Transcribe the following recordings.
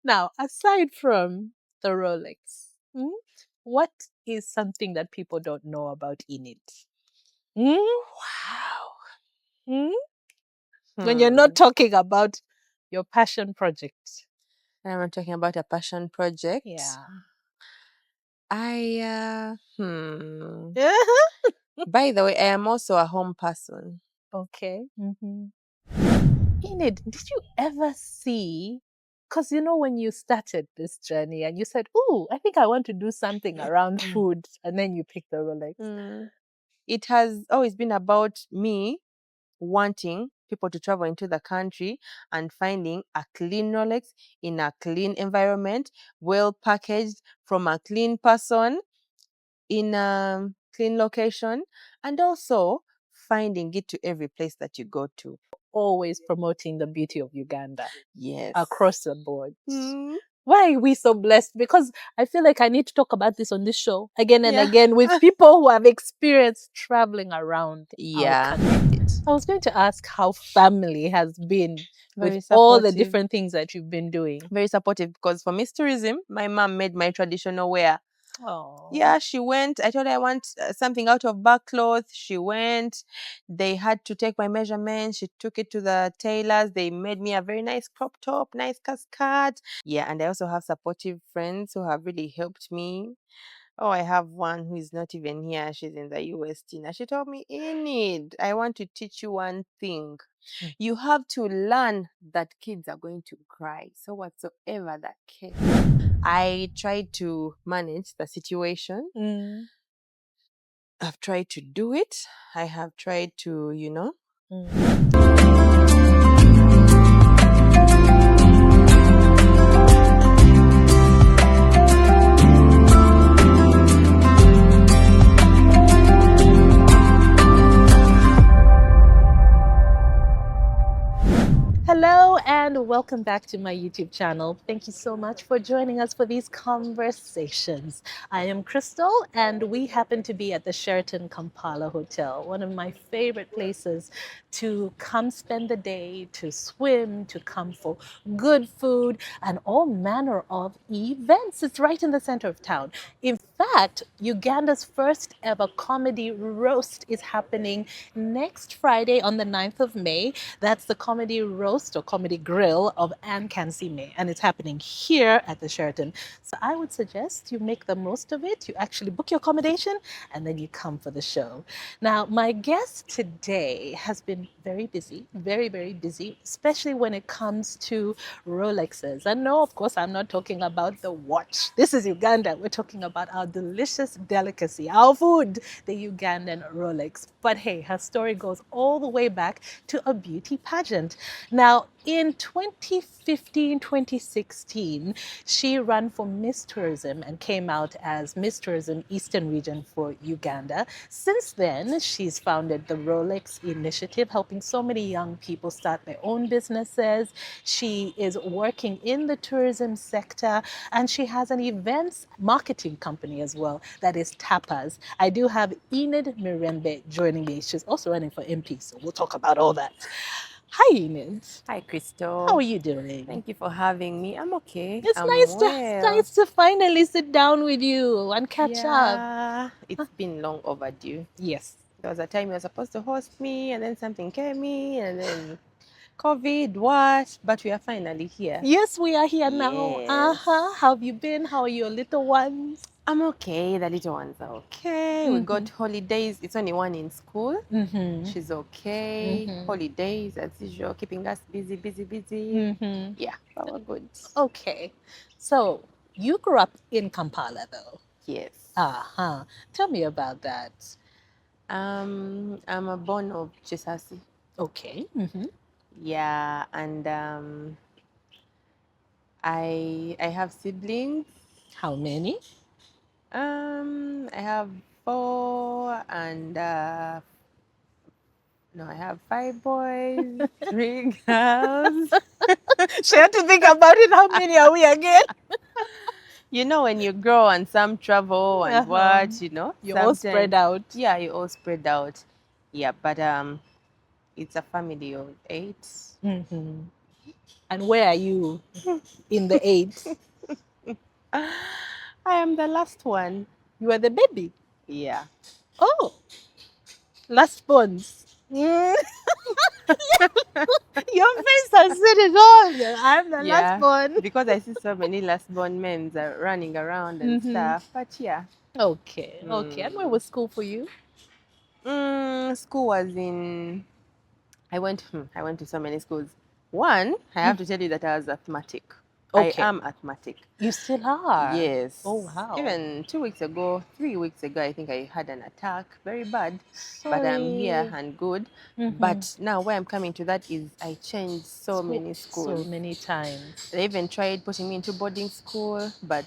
Now, aside from the Rolex, what is something that people don't know about Enid? Hmm? Wow. Hmm? When you're not talking about your passion project. I'm not talking about a passion project. Yeah. By the way, I am also a home person. Okay. Enid, did you ever see? Because when you started this journey and you said, "Oh, I think I want to do something around food," and then you picked the Rolex. It has always been about me wanting people to travel into the country and finding a clean Rolex in a clean environment, well packaged from a clean person in a clean location, and also finding it to every place that you go to. Always promoting the beauty of Uganda Yes. across the board. Why are we so blessed? Because I feel like I need to talk about this on this show again and again with people who have experienced traveling around our country. I was going to ask how family has been with all the different things that you've been doing. Very supportive, because for Miss Tourism, my mom made my traditional wear. Oh. Yeah, she went. I told her I want something out of back cloth. She went. They had to take my measurements. She took it to the tailors. They made me a very nice crop top, nice cascade. Yeah, and I also have supportive friends who have really helped me. Oh, I have one who is not even here. She's in the US, Tina. She told me, Enid, I want to teach you one thing. You have to learn that kids are going to cry. So whatsoever that case. I tried to manage the situation. I've tried to do it. I have tried to, Hello and welcome back to my YouTube channel. Thank you so much for joining us for these conversations. I am Crystal and we happen to be at the Sheraton Kampala Hotel, one of my favorite places to come spend the day, to swim, to come for good food and all manner of events. It's right in the center of town. In fact, Uganda's first ever comedy roast is happening next Friday on the 9th of May. That's the comedy roast or comedy grill of Anne Kansime, and it's happening here at the Sheraton. So I would suggest you make the most of it. You actually book your accommodation and then you come for the show. Now, my guest today has been very busy, very, very busy, especially when it comes to Rolexes. And no, of course, I'm not talking about the watch. This is Uganda. We're talking about our delicious delicacy, our food, the Ugandan Rolex. But hey, her story goes all the way back to a beauty pageant. Now, in 2015, 2016, she ran for Miss Tourism and came out as Miss Tourism Eastern Region for Uganda. Since then, she's founded the Rolex Initiative, helping so many young people start their own businesses. She is working in the tourism sector, and she has an events marketing company as well that is Tapas. I do have Enid Mirembe joining me. She's also running for MP, so we'll talk about all that. Hi, Enid. Hi, Crystal. How are you doing? Thank you for having me. I'm okay. It's nice to finally sit down with you and catch up. Yeah, it's been long overdue. Yes. There was a time you were supposed to host me, and then something came in, and then COVID, what? But we are finally here. Yes, we are here now. Yes. How have you been? How are your little ones? I'm okay. The little ones are okay. We got holidays. It's only one in school. She's okay. Holidays, as usual, keeping us busy. Yeah, but we're good. Okay. So you grew up in Kampala, though. Yes. Tell me about that. I'm a born of Chisasi. Okay. Yeah, and I have siblings. How many? I have 4 and no, I have 5 boys, 3 girls. She had to think about it. How many are we again? When you grow and some travel and what, you're all spread out. Yeah, you're all spread out. Yeah, but it's a family of 8. And And where are you in the eight? I am the last one. You are the baby. Yeah. Oh, last ones. Mm. Your face has said it all. Yeah, I'm the last Yeah. one. Because I see so many last born men are running around and Mm-hmm. stuff. But yeah. Okay, okay. And where was school for you? School was in. I went to so many schools. One, I have to tell you that I was asthmatic. I Okay. am asthmatic. You still are? Yes. Oh, wow. Even 2 weeks ago, 3 weeks ago, I think I had an attack. Very bad. Sorry. But I'm here and good. But now where I'm coming to that is I changed so many schools. So many times. They even tried putting me into boarding school, but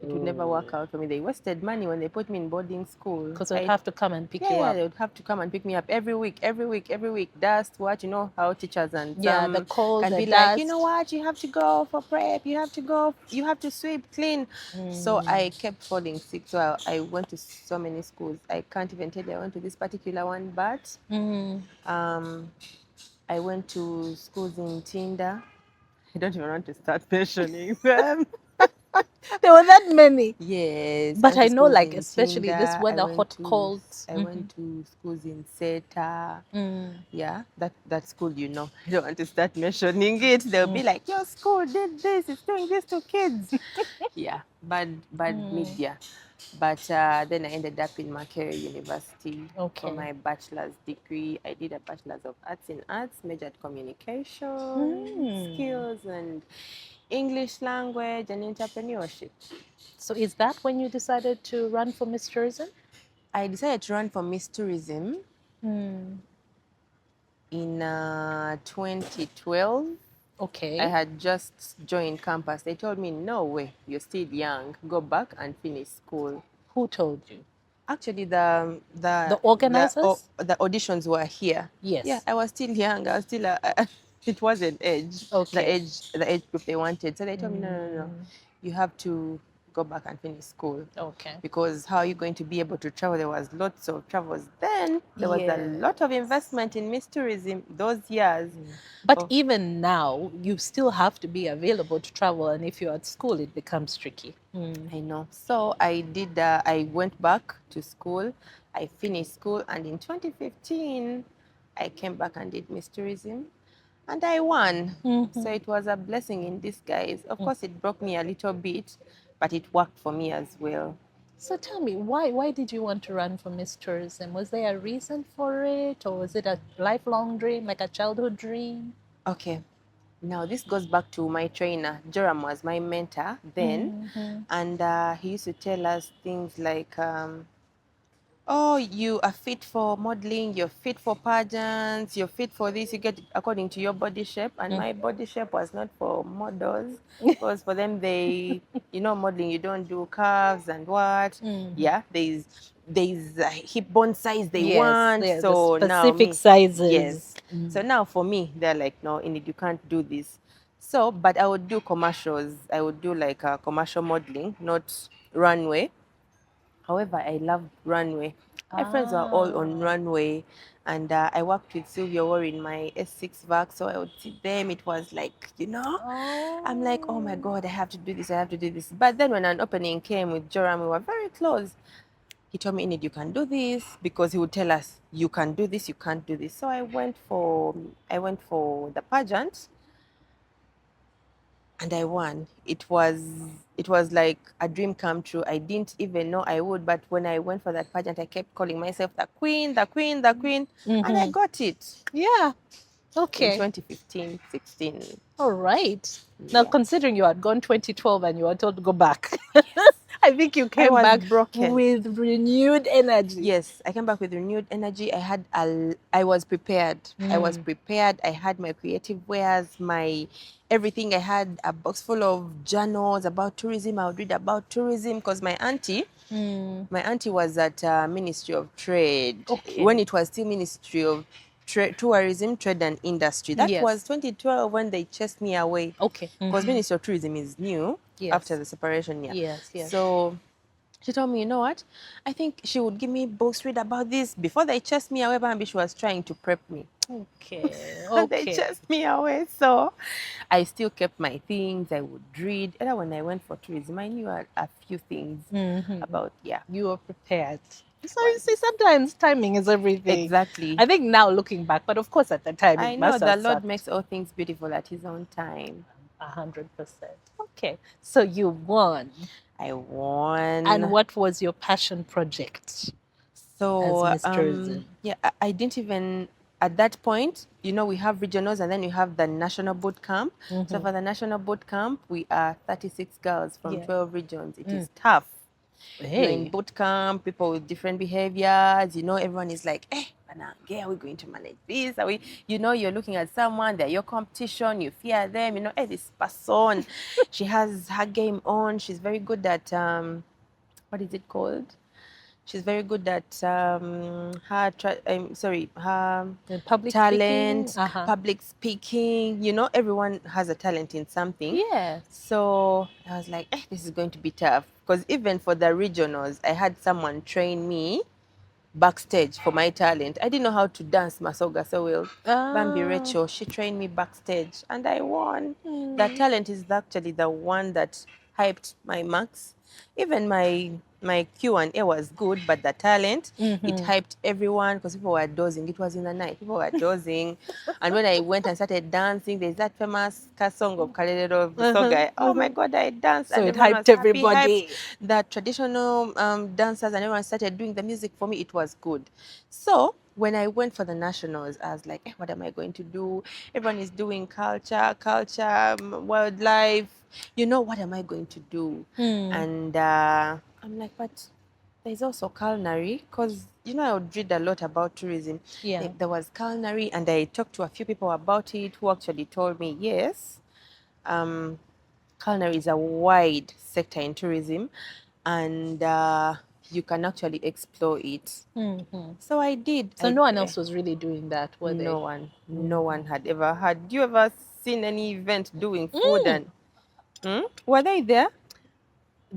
it would never work out for me. They wasted money when they put me in boarding school. Because they'd have to come and pick you Yeah, up. they would have to come and pick me up every week, every week, every week. Dust, what, you know, how teachers and Yeah, the some cold, can the be like, you dust. know what, you have to go for prep, you have to go, you have to sweep, clean. So I kept falling sick. So I went to so many schools. I can't even tell you I went to this particular one, but I went to schools in Tinder. I don't even want to start mentioning them. There were that many. Yes, But went I to know, schools like, in especially this Tinder. weather, hot, cold. I went to schools in Seta. Yeah, that school, you know. I don't want to start mentioning it. They'll be like, your school did this, it's doing this to kids. Yeah, bad media. But then I ended up in Makerere University for Okay. my bachelor's degree. I did a bachelor's of arts in arts, majored communication skills and English language and entrepreneurship. So is that when you decided to run for Miss Tourism? I decided to run for Miss Tourism in 2012. Okay. I had just joined campus. They told me, no way, you're still young. Go back and finish school. Who told you? Actually, the organizers? the auditions were here. Yes. Yeah, I was still young. I was still it wasn't age. Okay. The age group they wanted. So they told me, no. You have to go back and finish school. Okay. Because how are you going to be able to travel? There was lots of travels then. There was a lot of investment in Miss Tourism those years. But even now, you still have to be available to travel, and if you're at school, it becomes tricky. I know. So I did. I went back to school. I finished school, and in 2015, I came back and did Miss Tourism, and I won. So it was a blessing in disguise. Of course, it broke me a little bit, but it worked for me as well. So tell me, why did you want to run for Miss Tourism? Was there a reason for it, or was it a lifelong dream, like a childhood dream? Okay. Now, this goes back to my trainer. Joram was my mentor then. And he used to tell us things like, oh, you are fit for modeling, you're fit for pageants, you're fit for this, you get according to your body shape. And my body shape was not for models, because for them, you know, modeling, you don't do curves and what. Yeah, there's a hip bone size they want. So the now specific me, sizes. yes. So now for me, they're like, no, Enid, you can't do this. So, but I would do commercials. I would do like commercial modeling, not runway. However, I loved runway. My friends were all on runway, and I worked with Sylvia War in my S6 VAC, so I would see them. It was like, you know, I'm like, oh my God, I have to do this, I have to do this. But then when an opening came with Joram, we were very close. He told me, Enid, you can do this, because he would tell us, you can do this, you can't do this. So I went for the pageant, and I won. It was like a dream come true. I didn't even know I would, but when I went for that pageant, I kept calling myself the queen, the queen, the queen, and I got it. Yeah. Okay. In 2015, 16. All right. Now, considering you had gone 2012 and you were told to go back, I think you came was back broken. with renewed energy. Yes, I came back with renewed energy. I was prepared. I was prepared. I had my creative wares, my everything. I had a box full of journals about tourism. I would read about tourism because my auntie was at Ministry of Trade when it was still Ministry of Tourism, Trade and Industry. That was 2012 when they chased me away. Okay. Because Ministry of Tourism is new after the separation. Yeah. Yes. So She told me, you know what? I think she would give me books, read about this. Before they chased me away, Bambi, she was trying to prep me. Okay. And they Okay. chased me away. So I still kept my things. I would read. And when I went for tourism, I knew a few things about, yeah. You were prepared. So Well, you see, sometimes timing is everything. exactly. I think now looking back, but of course at the time I it know must the have Lord sucked. makes all things beautiful at His own time. 100%. Okay, so you won. I won. And what was your passion project So, as Miss Tourism? yeah, I didn't even, at that point, you know, we have regionals and then you have the national boot camp. So for the national boot camp, we are 36 girls from Yeah. 12 regions. It is tough. You're in Hey. boot camp, people with different behaviors, you know, everyone is like, eh, yeah, are we going to manage this? Are we, you know, you're looking at someone, they're your competition, you fear them, you know, hey, this person, she has her game on, she's very good at, what is it called? She's very good at her The public talent, speaking? Uh-huh. public speaking. You know, everyone has a talent in something. Yes. So I was like, this is going to be tough. Because even for the regionals, I had someone train me backstage for my talent. I didn't know how to dance Masoga so well. Bambi Rachel, she trained me backstage and I won. The talent is actually the one that hyped my marks. Even my Q&A was good, but the talent, it hyped everyone because people were dozing. It was in the night. People were dozing. And when I went and started dancing, there's that famous song of Kalelero Busoga. Oh my God, I danced So and it everyone was hyped happy, everybody. hyped the traditional dancers and everyone started doing the music for me. It was good. So when I went for the nationals, I was like, what am I going to do? Everyone is doing culture, wildlife. You know, what am I going to do? And I'm like, but there's also culinary because, you know, I would read a lot about tourism. Yeah. There was culinary and I talked to a few people about it who actually told me, yes, culinary is a wide sector in tourism and you can actually explore it. So I did. So no one else was really doing that, were they? No one had ever had. You ever seen any event doing food and were they there?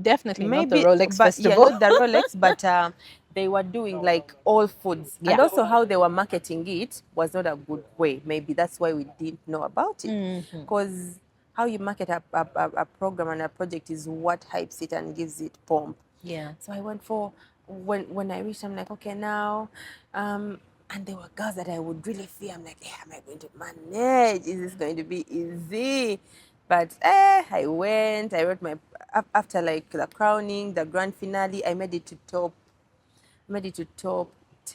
Definitely not the Maybe, Rolex but yeah, Festival. not the Rolex, but they were doing like all foods. Yeah. And also how they were marketing it was not a good way. Maybe that's why we didn't know about it. Because how you market a program and a project is what hypes it and gives it pomp. Yeah. So I went for, when I reached, I'm like, okay, now, and there were girls that I would really fear. I'm like, am I going to manage? Is this going to be easy? But I went, I wrote after like the crowning, the grand finale, I made it to top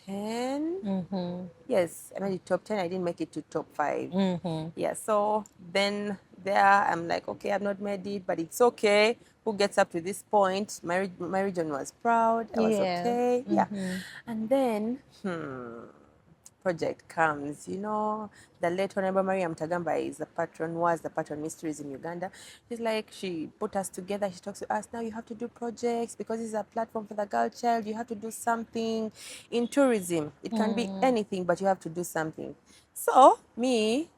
10. Yes, I made it top 10. I didn't make it to top 5. Yeah, so then there I'm like, okay, I've not made it, but it's okay. Who gets up to this point? My region was proud. I was okay. Yeah. And then, project comes. You know, the late Honorable Mariam Tagamba was the patron Mysteries in Uganda. She's like, she put us together. She talks to us. Now you have to do projects because this is a platform for the girl child. You have to do something in tourism. It can be anything, but you have to do something. So me,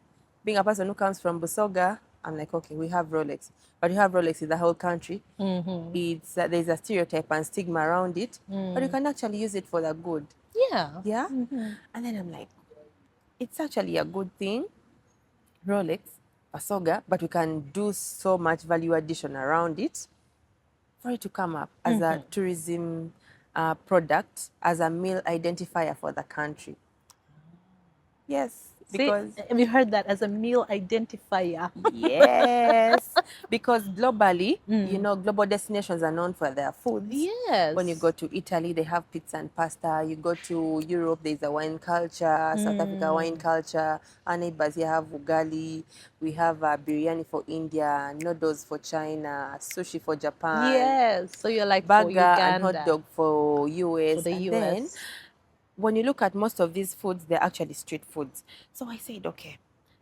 being a person who comes from Busoga, I'm like, okay, we have Rolex, but you have Rolex in the whole country. It's there's a stereotype and stigma around it, but you can actually use it for the good. Yeah. Yeah. And then I'm like, it's actually a good thing, Rolex, Busoga, but we can do so much value addition around it for it to come up as a tourism product, as a meal identifier for the country. Yes, See, because have you heard that as a meal identifier? yes, because globally, you know, global destinations are known for their foods. Yes. When you go to Italy, they have pizza and pasta. You go to Europe, there's a wine culture. South Africa, wine culture. Our neighbors here have ugali. We have biryani for India, noodles for China, sushi for Japan. Yes. So you're like for Burger and hot Uganda, dog for US. for the And US. then when you look at most of these foods, they're actually street foods. So I said, okay,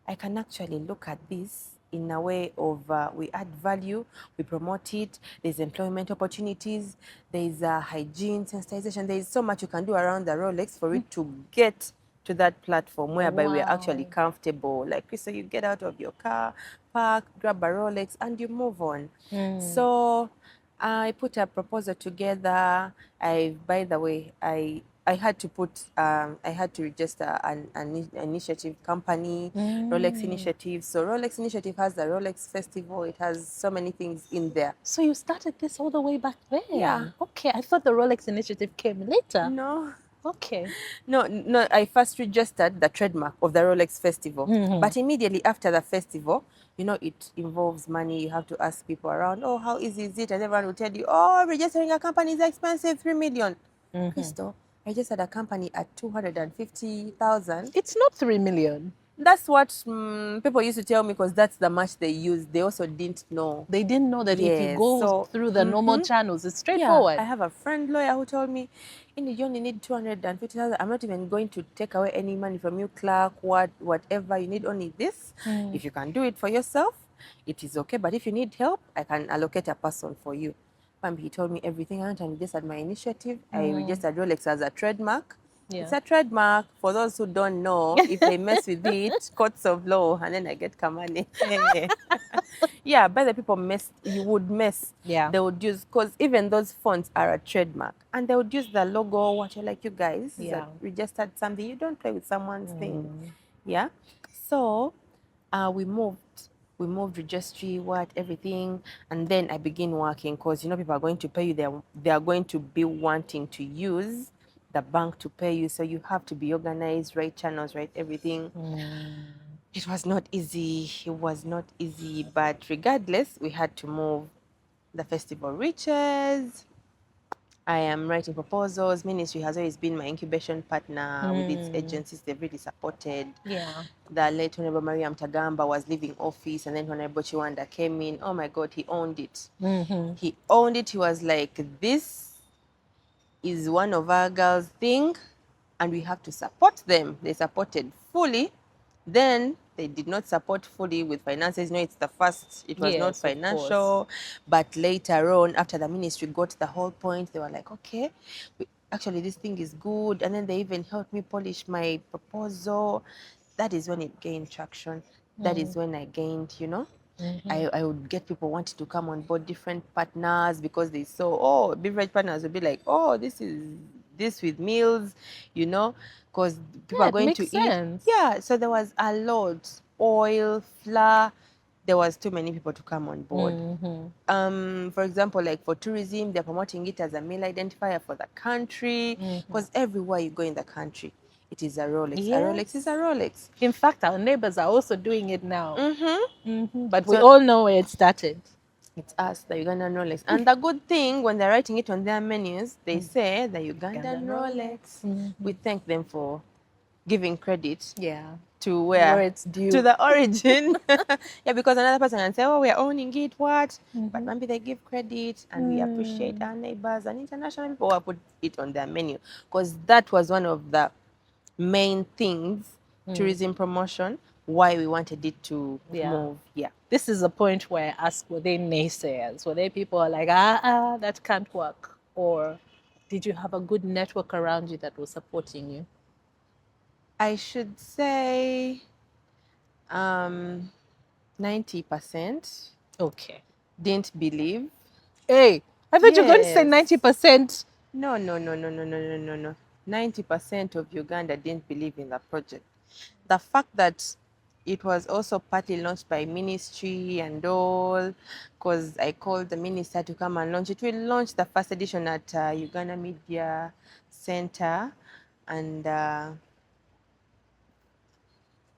I can actually look at this in a way of we add value, we promote it, there's employment opportunities, there's hygiene, sensitization, there's so much you can do around the Rolex for it to get to that platform whereby we're actually Wow. comfortable. Like, Crystal, you get out of your car, park, grab a Rolex, and you move on. So I put a proposal together. By the way, I had to I had to register an initiative company, Rolex Initiative. So Rolex Initiative has the Rolex Festival. It has so many things in there. So you started this all the way back then? Yeah. Okay, I thought the Rolex initiative came later. No. Okay. No, I first registered the trademark of the Rolex Festival. But immediately after the festival, it involves money. You have to ask people around, oh, how easy is it? And everyone will tell you, oh, registering a company is expensive, 3 million. Crystal, I registered a company at 250,000. It's not 3 million. That's what people used to tell me because that's the much they used. They also didn't know. They didn't know that if you Yes, go so through the normal channels, it's yeah, straightforward. I have a friend lawyer who told me, Enid, you only need 250,000. I'm not even going to take away any money from you, clerk, whatever. You need only this. If you can do it for yourself, it is okay. But if you need help, I can allocate a person for you. He told me everything. I went and registered my initiative. I registered Rolex as a trademark. Yeah. It's a trademark. For those who don't know, if they mess with it, courts of law, and then I get money. Yeah, but the people you would mess. Yeah. They would use, because even those fonts are a trademark, and they would use the logo, what you're like, you guys, this is a registered something. You don't play with someone's thing. Yeah. So we moved registry, everything, and then I begin working because people are going to pay you. They are going to be wanting to use the bank to pay you, so you have to be organized, right channels, right everything. It was not easy. It was not easy, but regardless, we had to move. The festival reaches. I am writing proposals. Ministry has always been my incubation partner with its agencies. They've really supported. Yeah. The late Honorable Mariam Tagamba was leaving office, and then Honorable Chiwanda came in. Oh my God, he owned it. He owned it. He was like, this is one of our girls' thing, and we have to support them. They supported fully. Then they did not support fully with finances. It's the first, it was not financial. But later on, after the ministry got the whole point, they were like, okay, actually this thing is good. And then they even helped me polish my proposal. That is when it gained traction. That is when I gained, I would get people wanting to come on board, different partners, because they saw, beverage partners would be like, oh, this is this with meals, because people are going to eat. Yeah, so there was a lot. Oil, flour, there was too many people to come on board. For example, like for tourism, they're promoting it as a meal identifier for the country, because everywhere you go in the country, it is a Rolex. A Rolex is a Rolex. In fact, our neighbors are also doing it now. But we all know where it started. It's us, the Ugandan Rolex. And the good thing, when they're writing it on their menus, they say the Ugandan Rolex. We thank them for giving credit to where it's due. To the origin. Yeah, because another person can say, oh, we're owning it, what? But maybe they give credit, and we appreciate our neighbors and international people who put it on their menu. Because that was one of the main things, tourism promotion, why we wanted it to move. Yeah. This is a point where I ask, were they naysayers? Were they people who are like, that can't work? Or did you have a good network around you that was supporting you? I should say 90%. Okay. Didn't believe. Hey, I thought you were going to say 90%. No. 90% of Uganda didn't believe in the project. The fact that it was also partly launched by ministry and all, because I called the minister to come and launch it. We launched the first edition at Uganda Media Center, and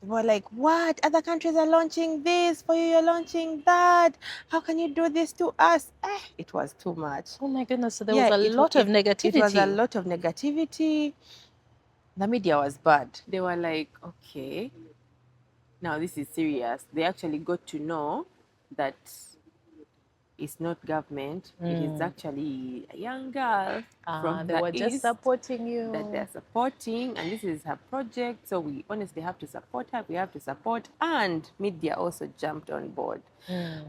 we're like, what? Other countries are launching this for you, you're launching that. How can you do this to us? It was too much. Oh my goodness, so there was a lot of negativity. It was a lot of negativity. The media was bad. They were like, okay, now this is serious. They actually got to know that it's not government. It is actually a young girl from they were just supporting you. That they're supporting, and this is her project. So we honestly have to support her. We have to support, and media also jumped on board.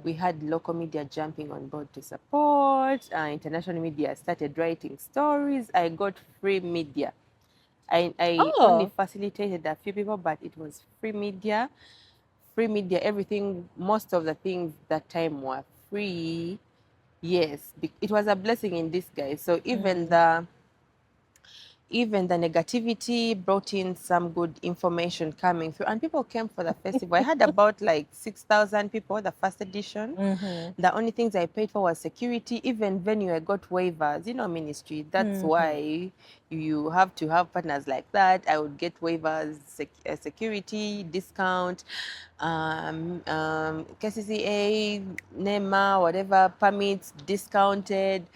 We had local media jumping on board to support. International media started writing stories. I got free media. I only facilitated a few people, but it was free media. Free media, everything, most of the things that time were free. Yes, it was a blessing in disguise. So even the negativity brought in some good information coming through, and people came for the festival. I had about like 6,000 people the first edition. The only things I paid for was security. Even venue, I got waivers. You know, ministry. That's why you have to have partners like that. I would get waivers, security discount, KCCA, NEMA, whatever permits discounted,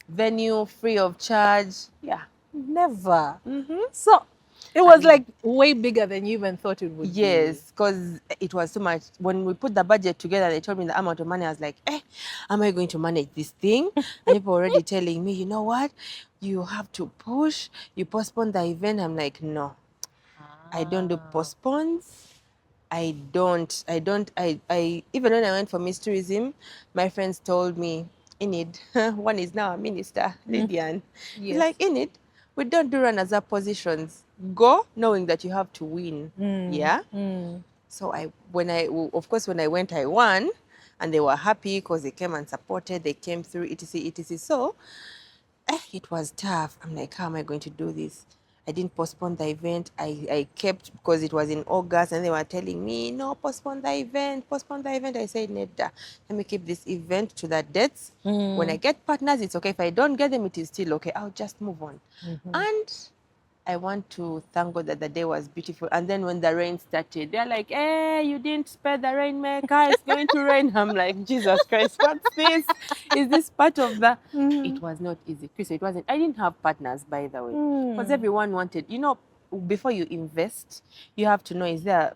venue free of charge. Yeah. Never. Mm-hmm. So it was And like way bigger than you even thought it would be. yes, because it was too much. When we put the budget together, they told me the amount of money. I was like, am I going to manage this thing? And people already telling me, you know what? You have to push. You postpone the event. I'm like, no, I don't do postpones. I even when I went for Miss Tourism, my friends told me, Enid, one is now a minister, Lydian. He's Yes. like, Enid, we don't do runners-up positions. Go knowing that you have to win. Yeah. So of course, when I went, I won, and they were happy because they came and supported. They came through, etc., etc. So it was tough. I'm like, how am I going to do this? I didn't postpone the event. I kept, because it was in August and they were telling me, no, postpone the event, postpone the event. I said, Neda, let me keep this event to the dates. When I get partners, it's okay. If I don't get them, it is still okay. I'll just move on. And I want to thank God that the day was beautiful. And then when the rain started, they're like, hey, you didn't spare the rainmaker. It's going to rain. I'm like, Jesus Christ, what's this? Is this part of the... It was not easy. Chris, it wasn't. I didn't have partners, by the way. Because everyone wanted, before you invest, you have to know, is there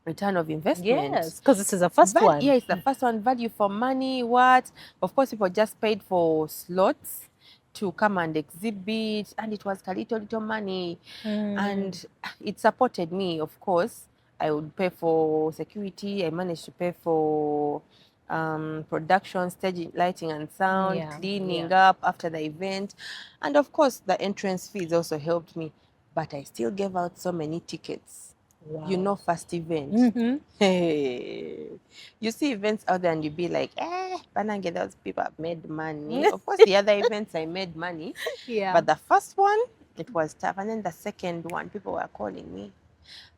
return of investment? Yes, because this is the first one. Yeah, it's the first one. Value for money. What? Of course, people just paid for slots to come and exhibit, and it was a little money, and it supported me. Of course, I would pay for security. I managed to pay for production, staging, lighting and sound, cleaning up after the event, and of course, the entrance fees also helped me. But I still gave out so many tickets. Wow. First event. Hey, you see events out there and you be like, Banange, those people have made money. Of course, the other events I made money. Yeah. But the first one, it was tough. And then the second one, people were calling me.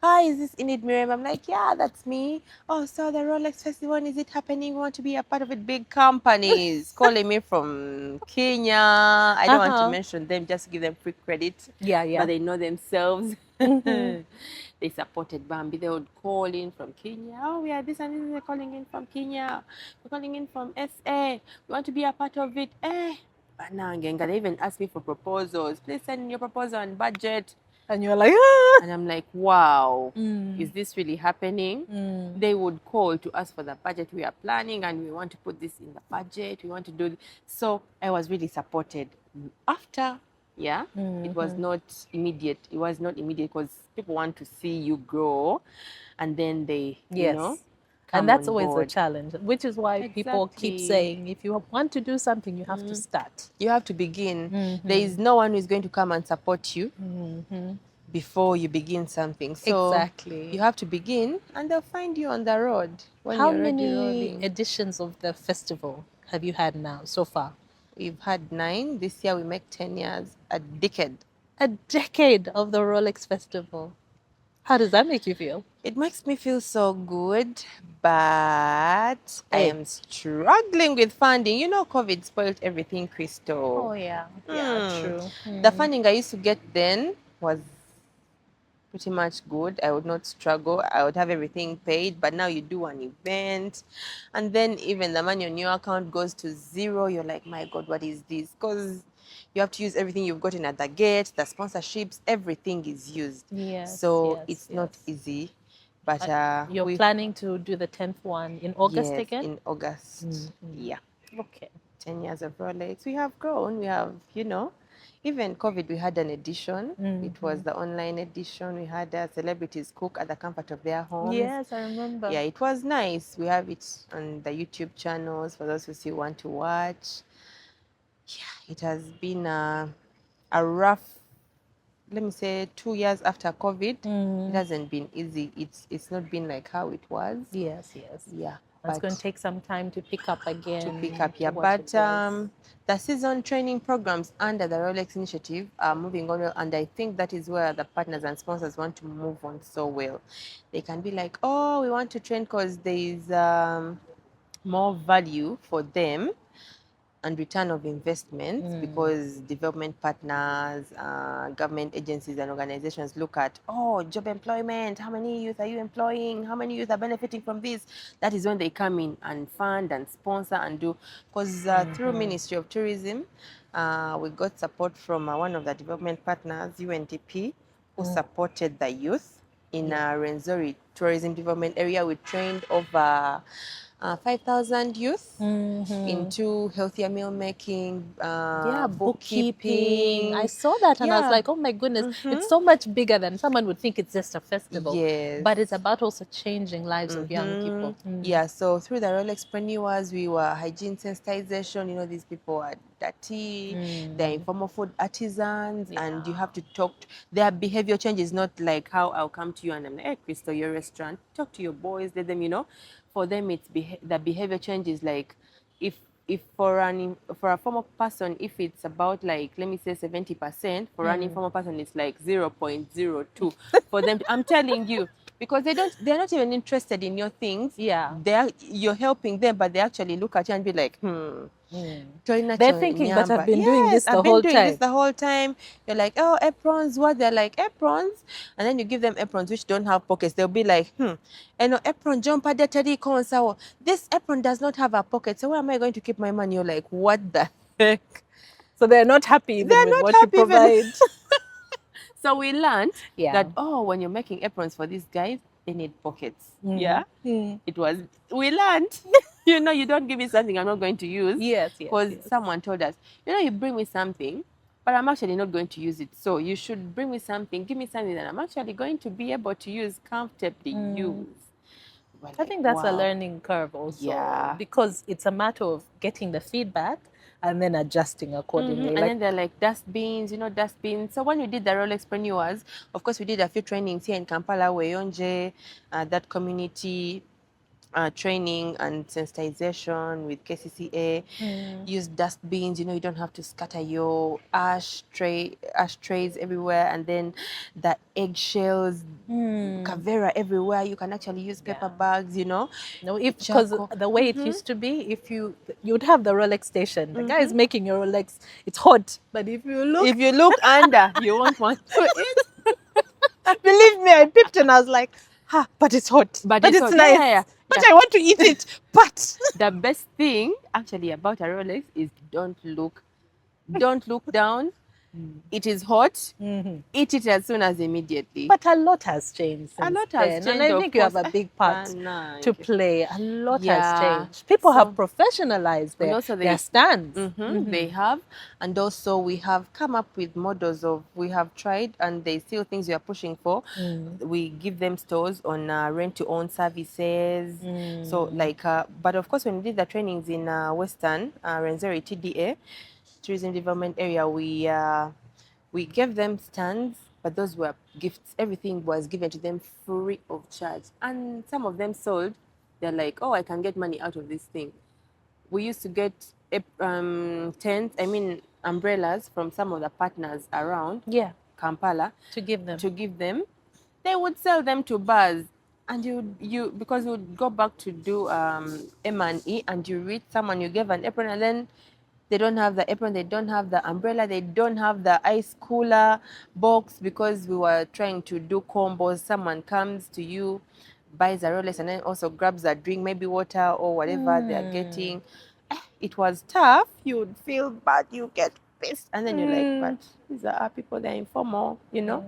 Hi, is this Enid Mirembe? I'm like, yeah, that's me. Oh, so the Rolex festival, is it happening? Want to be a part of it? Big companies calling me from Kenya. I don't want to mention them, just give them free credit. Yeah. But they know themselves. They supported Bambi. They would call in from Kenya. Oh, we are this and this. They're calling in from Kenya. We're calling in from SA. We want to be a part of it. Banangenga. They even asked me for proposals. Please send in your proposal and budget. And you're like, ah! And I'm like, wow, is this really happening? They would call to ask for the budget. We are planning and we want to put this in the budget. We want to do this. So I was really supported. After, it was not immediate. It was not immediate because people want to see you grow, and then they, come and that's on always board. the challenge, which is why people keep saying, if you want to do something, you have to start. You have to begin. There is no one who is going to come and support you before you begin something. So Exactly. you have to begin, and they'll find you on the road when How you're already many rolling. editions of the festival have you had now so far? We've had 9. This year we make 10 years, a decade. A decade of the Rolex Festival. How does that make you feel? It makes me feel so good, but I am struggling with funding. COVID spoiled everything, Crystal. Oh, yeah. Yeah, true. The funding I used to get then was pretty much good. I would not struggle. I would have everything paid. But now you do an event, and then even the money on your account goes to zero. You're like, my God, what is this? Because you have to use everything you've gotten at the gate, the sponsorships, everything is used. So it's not easy. But you're planning to do the 10th one in August again? in August. Yeah. Okay. 10 years of Rolex. We have grown. We have, even COVID, we had an edition. It was the online edition. We had celebrities cook at the comfort of their homes. Yes, I remember. Yeah, it was nice. We have it on the YouTube channels for those who still want to watch. Yeah, it has been a rough, let me say, 2 years after COVID. It hasn't been easy. It's not been like how it was. Yes. Yeah. It's going to take some time to pick up again. To pick up, yeah. what But it was. the season training programs under the Rolex initiative are moving on well, and I think that is where the partners and sponsors want to move on so well. They can be like, oh, we want to train because there is more value for them and return of investments, because development partners, government agencies and organizations look at, oh, job employment, how many youth are you employing, how many youth are benefiting from this. That is when they come in and fund and sponsor and do, because through Ministry of Tourism, we got support from one of the development partners, UNDP, who supported the youth in Renzori tourism development area. We trained over 5,000 youth into healthier meal making, bookkeeping. I saw that and I was like, oh my goodness, it's so much bigger than someone would think it's just a festival. Yes. But it's about also changing lives of young people. Yeah, so through the Rolexpreneurs, we were hygiene sensitization. You know, these people are dirty, they're informal food artisans, and you have to talk. Their behavior change is not like how I'll come to you and I'm like, hey, Crystal, your restaurant, talk to your boys, let them, you know. For them, it's the behavior change is like, if for a formal person, if it's about like, let me say 70%, for an informal person it's like 0.02 for them. I'm telling you, because they're not even interested in your things. Yeah. You're helping them, but they actually look at you and be like, They're thinking, but I've been doing this I've been doing this the whole time. You're like, oh, aprons, what? They're like, aprons. And then you give them aprons which don't have pockets. They'll be like, and apron jumper so this apron does not have a pocket. So where am I going to keep my money? You're like, what the heck? So they're not happy even They're with not what happy you provide. So we learned that, oh, when you're making aprons for these guys, they need pockets. Yeah. We learned, you know, you don't give me something I'm not going to use. Yes. Because someone told us, you know, you bring me something, but I'm actually not going to use it. So you should bring me something, give me something that I'm actually going to be able to use, comfortably use. I think that's a learning curve also. Yeah. Because it's a matter of getting the feedback and then adjusting accordingly. And then they're like dustbins, you know, dustbins. So when we did the Rolexpreneurs, of course, we did a few trainings here in Kampala, Weyonje, that community training and sensitization with KCCA. Use dustbins, you know, you don't have to scatter your ashtrays everywhere, and then the eggshells, Kavera everywhere. You can actually use paper bags, you know. No, because the way it used to be, if you'd have the Rolex station, the guy is making your Rolex, it's hot, but if you look under, you won't want to eat. Believe me, I picked and I was like, but it's hot, but it's hot. nice. But I want to eat it. But the best thing actually about a Rolex is don't look down. It is hot. Eat it as soon as immediately. But a lot has changed since a lot has then. changed, And I think you have a big part to play. A lot has changed. People have professionalized their stands. They have. And also we have come up with models of, we have tried, and they still things we are pushing for. We give them stores on rent-to-own services. So like, but of course when we did the trainings in Western, Renzori TDA, Tourism Development Area, we gave them stands, but those were gifts. Everything was given to them free of charge. And some of them sold. They're like, oh, I can get money out of this thing. We used to get tents, umbrellas from some of the partners around Kampala to give them. They would sell them to bars. And you because you would go back to do M&E, and you reach someone, you gave an apron, and then they don't have the apron, they don't have the umbrella, they don't have the ice cooler box, because we were trying to do combos. Someone comes to you, buys a Rolex, and then also grabs a drink, maybe water or whatever they're getting. It was tough. You would feel bad, you get pissed, and then you're like, but these are our people, they're informal, you know.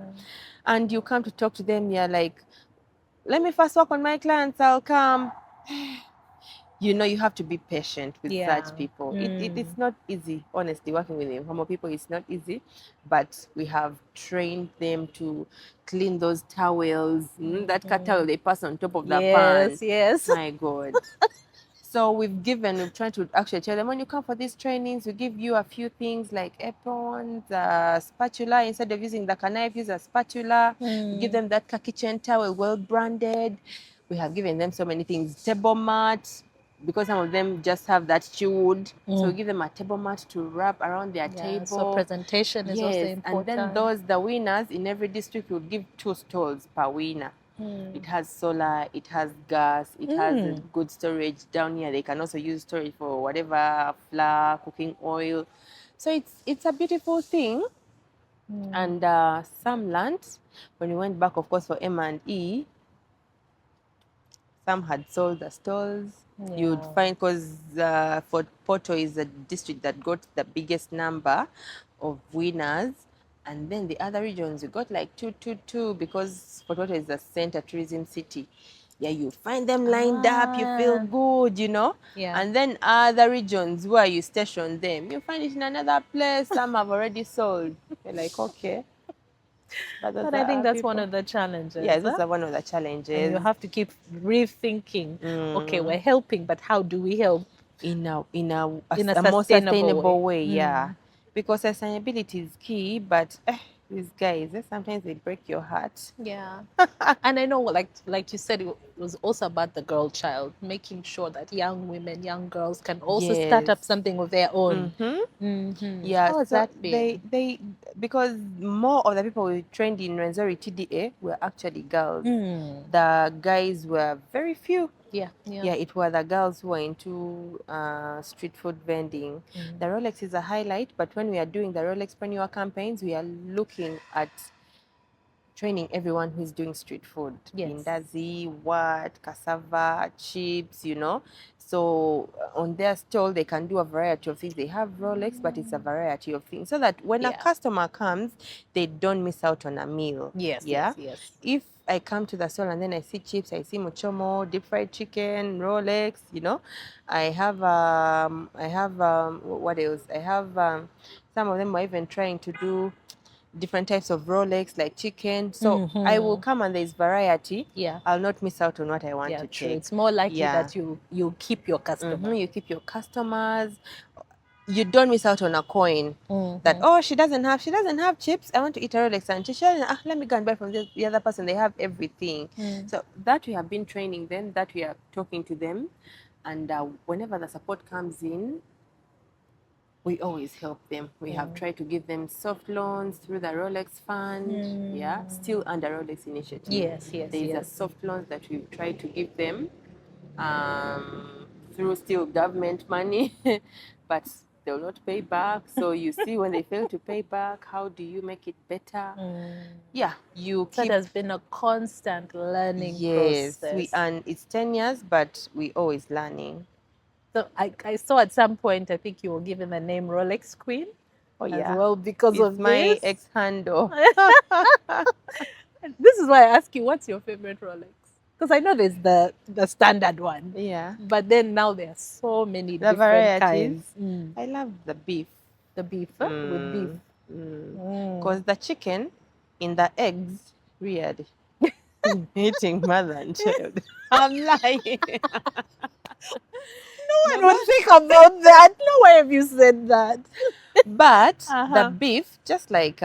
And you come to talk to them, you're like, let me first work on my clients, I'll come. You know, you have to be patient with such people. It's not easy, honestly, working with informal people. It's not easy, but we have trained them to clean those towels. That cat towel they pass on top of the pan. Yes. My God. So we've tried to actually tell them, when you come for these trainings, we give you a few things like aprons, spatula. Instead of using the knife, use a spatula. We give them that kitchen towel, well branded. We have given them so many things. Table mat, because some of them just have that wood. So we give them a table mat to wrap around their table. So presentation is also important. And then the winners in every district would give 2 stalls per winner. It has solar, it has gas, it has a good storage down here. They can also use storage for whatever, flour, cooking oil. So it's a beautiful thing. And some land, when we went back, of course, for M&E, some had sold the stalls. You'd find, because Fort Porto is the district that got the biggest number of winners. And then the other regions, you got like 2, because Fort Porto is the center tourism city. Yeah, you find them lined up, you feel good, you know. And then other regions where you station them, you find it in another place. Some have already sold. You're like, okay. But I think that's one of the challenges. Yeah, those are one of the challenges. And you have to keep rethinking. Okay, we're helping, but how do we help? In a more sustainable way, yeah. Because sustainability is key, but these guys, sometimes they break your heart. Yeah. And I know, like you said, it was also about the girl child, making sure that young women, young girls can also start up something of their own. Yeah, how has so that been? They because more of the people we trained in Rwenzori TDA were actually girls. The guys were very few. Yeah, it were the girls who were into street food vending. The Rolex is a highlight, but when we are doing the Rolexpreneur campaigns, we are looking at training everyone who's doing street food. Indazi, what, cassava, chips, you know. So on their stall, they can do a variety of things. They have Rolex, but it's a variety of things. So that when a customer comes, they don't miss out on a meal. Yes. If I come to the stall and then I see chips, I see mochomo, deep fried chicken, Rolex, you know. I have what else? I have some of them are even trying to do different types of Rolex, like chicken. So I will come and there's variety. I'll not miss out on what I want to take. It's more likely that you keep your customer. You keep your customers. You don't miss out on a coin. That, oh, she doesn't have chips. I want to eat a Rolex, and she said, let me go and buy from the other person. They have everything. So that we have been training them, that we are talking to them, and whenever the support comes in, we always help them. We have tried to give them soft loans through the Rolex Fund. Still under Rolex initiative. There's a soft loans that we've tried to give them through still government money, but they'll not pay back. So you see, when they fail to pay back, how do you make it better? So it has been a constant learning process. And it's 10 years, but we always learning. So I saw at some point, I think you were given the name Rolex Queen. As well, because it's of my ex handle. This is why I ask you, what's your favorite Rolex? Because I know there's the standard one. But then now there are so many different kinds. I love the beef. The beef, with beef. Because the chicken in the eggs, weird. Eating mother and child. I'm lying. No one would think about that. No, why have you said that? But the beef, just like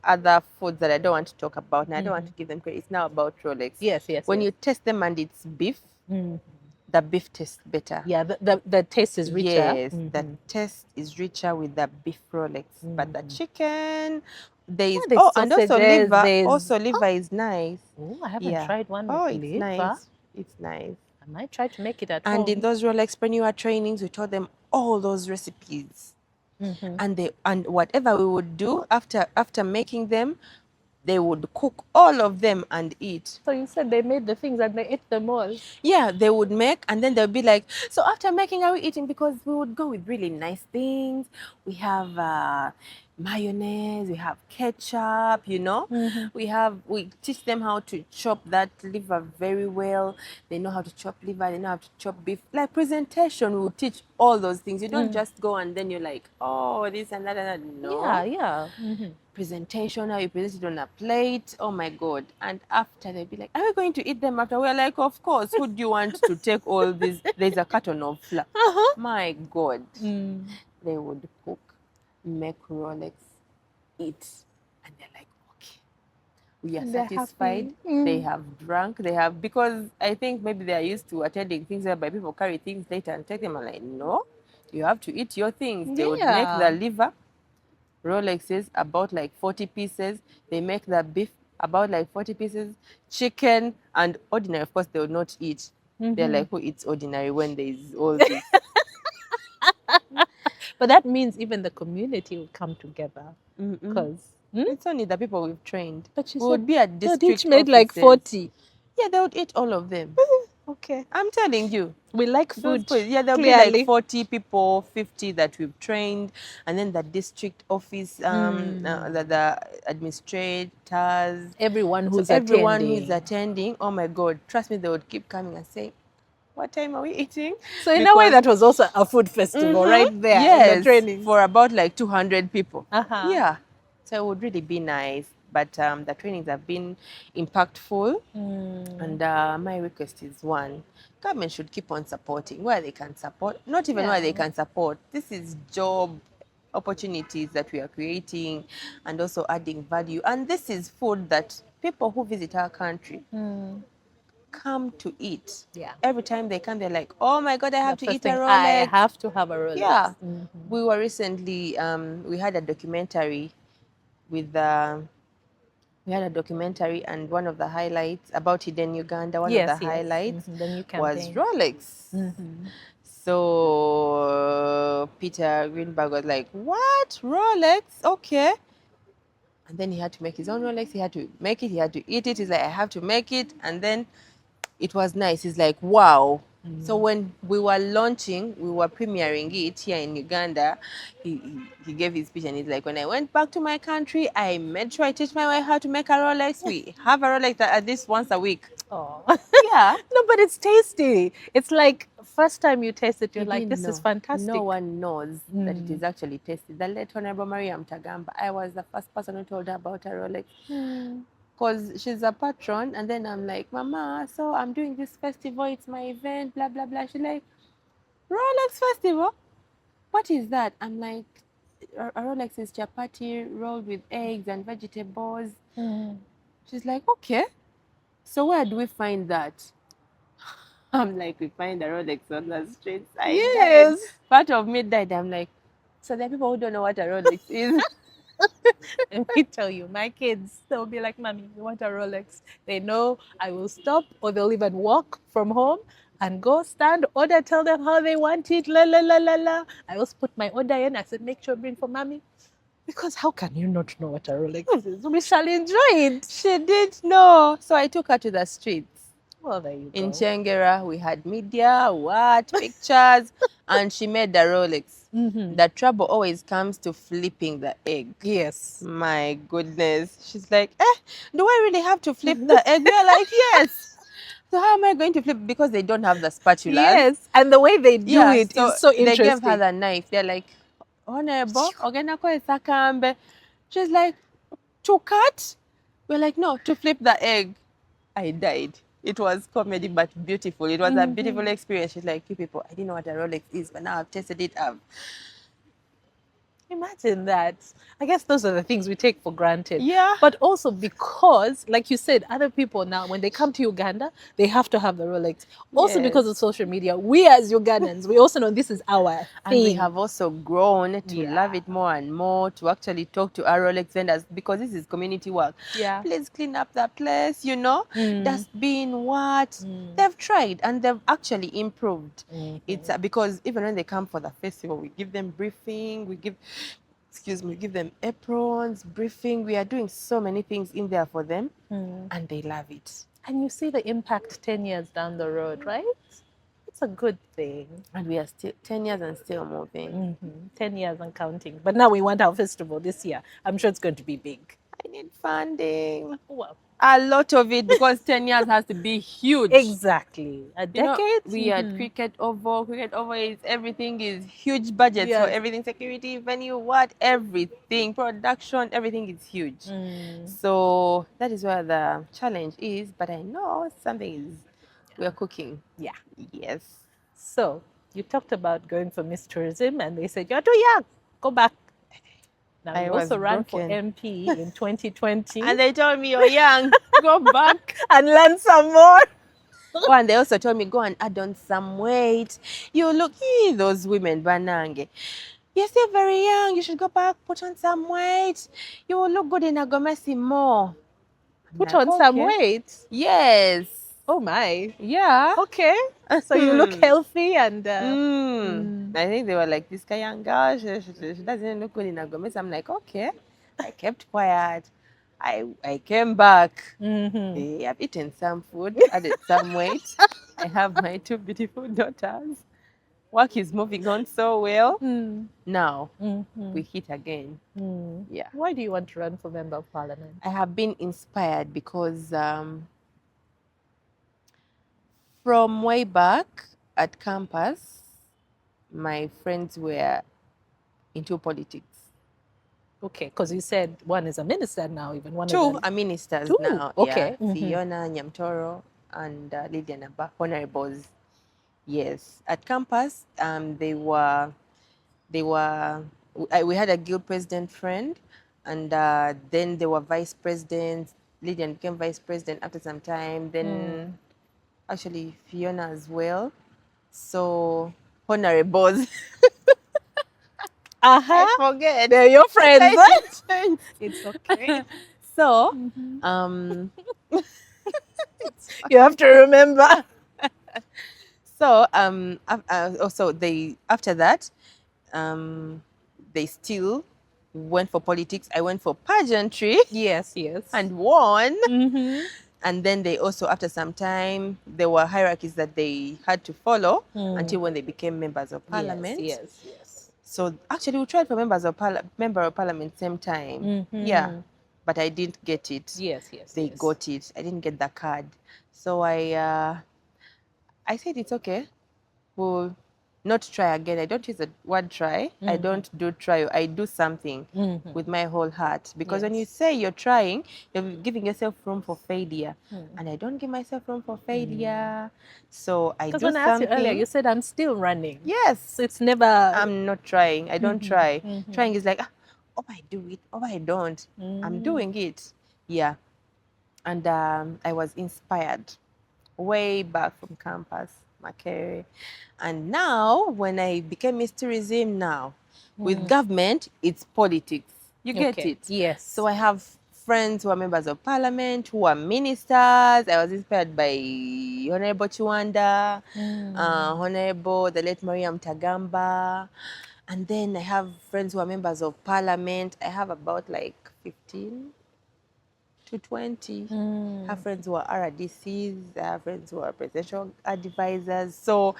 other foods that I don't want to talk about, and I don't want to give them credit, it's now about Rolex. When you taste them and it's beef, the beef tastes better. The taste is richer. Yes, the taste is richer with the beef Rolex. But the chicken, there is and also liver. Also liver is nice. Oh, I haven't tried one with it's liver. Nice. It's nice. I might try to make it at home. And in those Rolexpreneur trainings, we taught them all those recipes. And whatever we would do after making them, they would cook all of them and eat. So you said they made the things and they ate them all? Yeah, they would make, and then they'll be like, so after making, are we eating? Because we would go with really nice things. We have mayonnaise, we have ketchup, you know. We teach them how to chop that liver very well. They know how to chop liver, they know how to chop beef. Like presentation, we will teach all those things. You don't just go and then you're like, oh, this and that and that. No. Presentation, how you present it on a plate. Oh my God. And after they'll be like, are we going to eat them after? We're like, of course. Who do you want to take all this? There's a carton of flour. My God. They would cook, make Rolex, eat. And they're like, okay. we are And they're satisfied. happy. They have drunk. They have, because I think maybe they are used to attending things whereby people carry things later and take them. I'm like, no, you have to eat your things. They would make the Yeah. liver, Rolexes, about like 40 pieces. They make the beef about like 40 pieces. Chicken and ordinary, of course, they would not eat. They're like, who eats ordinary when there is all this? But that means even the community will come together. Mm-mm. Because, It's only the people we've trained. but you We said would be at they'd each district made like offices. 40. Yeah, they would eat all of them. Okay. I'm telling you. We like Those food. places, yeah, there'll be like Clearly. 40 people, 50 that we've trained, and then the district office, the administrators, Everyone so who's everyone who is attending. attending. Oh my God, trust me, they would keep coming and saying, "What time are we eating?" So in a way, Because that was also a food festival right there in the yes, training. for about like 200 people. Uh-huh. Yeah, so it would really be nice. But the trainings have been impactful. And my request is one, government should keep on supporting where they can support, not even where they can support. This is job opportunities that we are creating and also adding value. And this is food that people who visit our country come to eat. Yeah. Every time they come, they're like, oh my God, I have The to first eat a thing, I Rolex. have to have a Rolex. Yeah. We were recently, we had a documentary with we had a documentary, and one of the highlights about Hidden Uganda, one of the Yes, yes. highlights The new was campaign. Rolex. So Peter Greenberg was like, what? Rolex? Okay. And then he had to make his own Rolex. He had to make it. He had to eat it. He's like, I have to make it. And then it was nice. He's like, wow. So when we were launching, we were premiering it here in Uganda, he gave his speech and he's like, when I went back to my country, I made sure I teach my wife how to make a Rolex. We have a Rolex at least once a week. Oh. Yeah. No, but it's tasty. It's like first time you taste it, you're He like, didn't this is know. fantastic. No one knows that it is actually tasty. The late Honorable Mariam Tagamba, I was the first person who told her about a Rolex. Because she's a patron, and then I'm like, Mama, so I'm doing this festival, it's my event, blah blah blah. She's like, Rolex festival? What is that? I'm like, a Rolex is chapati rolled with eggs and vegetables. She's like, okay. So where do we find that? I'm like, we find a Rolex on the streets. I died. Yes. Part of me died. I'm like, so there are people who don't know what a Rolex is. Let me tell you, my kids, they'll be like, Mommy, you want a Rolex? They know I will stop, or they'll even walk from home and go stand, order, tell them how they want it. La la la la la. I always put my order in. I said, make sure bring for Mommy. Because how can you not know what a Rolex is? We shall enjoy it. She did know. So I took her to the streets. Well, there you In go. Chengera, we had media, pictures, and she made the Rolex. The trouble always comes to flipping the egg. Yes. My goodness. She's like, do I really have to flip the egg? We're like, yes. So how am I going to flip? Because they don't have the spatulas. Yes, and the way they do it is so interesting. They gave her the knife. They're like, Honorable, ogena ko esakambe. She's like, to cut? We're like, no, to flip the egg. I died. It was comedy, but beautiful. It was a beautiful experience. She's like, you people, I didn't know what a Rolex is, but now I've tested it. Imagine that. I guess those are the things we take for granted. Yeah. But also because, like you said, other people now, when they come to Uganda, they have to have the Rolex. Also because of social media, we as Ugandans, we also know this is our thing. And we have also grown to love it more and more, to actually talk to our Rolex vendors, because this is community work. Yeah. Please clean up the place, dustbin, what? They've tried and they've actually improved. It's because even when they come for the festival, we give them briefing, we give them aprons, briefing. We are doing so many things in there for them, and they love it. And you see the impact 10 years down the road, right? It's a good thing. And we are still 10 years and still moving. 10 years and counting. But now we want our festival this year. I'm sure it's going to be big. I need funding. Well, a lot of it, because 10 years has to be huge. Exactly. A decade? We had Cricket Oval. Cricket Oval is everything is huge budgets for everything, security, venue, everything, production, everything is huge. So that is where the challenge is. But I know we are cooking. Yeah. Yes. So you talked about going for Miss Tourism, and they said, you're too young. Go back. Now, I you was also ran for broken. MP in 2020 And they told me, you're young, go back. and learn some more. Oh, and they also told me, go and add on some weight. You look, those women, banange. You're still very young. You should go back, put on some weight. You will look good in Agomesi more. I'm Put like, on some okay. weight. Yes. Oh my. Yeah. Okay. So you look healthy and I think they were like, this young girl, she doesn't look good in Agomesi. I'm like, okay. I kept quiet. I came back. I've eaten some food, added some weight. I have my two beautiful daughters. Work is moving on so well. Now we hit again. Yeah. Why do you want to run for Member of Parliament? I have been inspired because from way back at campus, my friends were into politics. Okay, because you said one is a minister now, even one Two of them. are ministers Two? now. Okay. Yeah, Fiona Nyamtoro and Lydia Naba, honorables. Yes, at campus, we had a guild president friend, and then they were vice presidents. Lydian became vice president after some time. Then actually Fiona as well. So honorables. I forget. They're your friends. Friends. It's okay. So You have to remember. so also they after that they still went for politics. I went for pageantry. Yes, yes. And won. And then they also, after some time, there were hierarchies that they had to follow until when they became members of parliament. Yes, yes. So actually, we tried for member of parliament same time. Yeah, but I didn't get it. Yes, yes. They got it. I didn't get the card. So I said it's okay. We'll not try again. I don't use the word try. I don't do try. I do something with my whole heart. Because when you say you're trying, you're giving yourself room for failure. And I don't give myself room for failure. So I do Because when something. I asked you earlier, you said I'm still running. Yes. So it's never. I'm not trying. I don't try. Trying is like, oh, I do it. Oh, I don't. I'm doing it. Yeah. And I was inspired way back from campus, Makere. And now, when I became Miss Tourism now, with government, it's politics. You get it? Yes. So I have friends who are members of parliament, who are ministers. I was inspired by Honorable Chiwanda, Honorable the late Maria Mtagamba. And then I have friends who are members of parliament. I have about like 15 to 20. I have friends who are RDCs, I have friends who are presidential advisors. So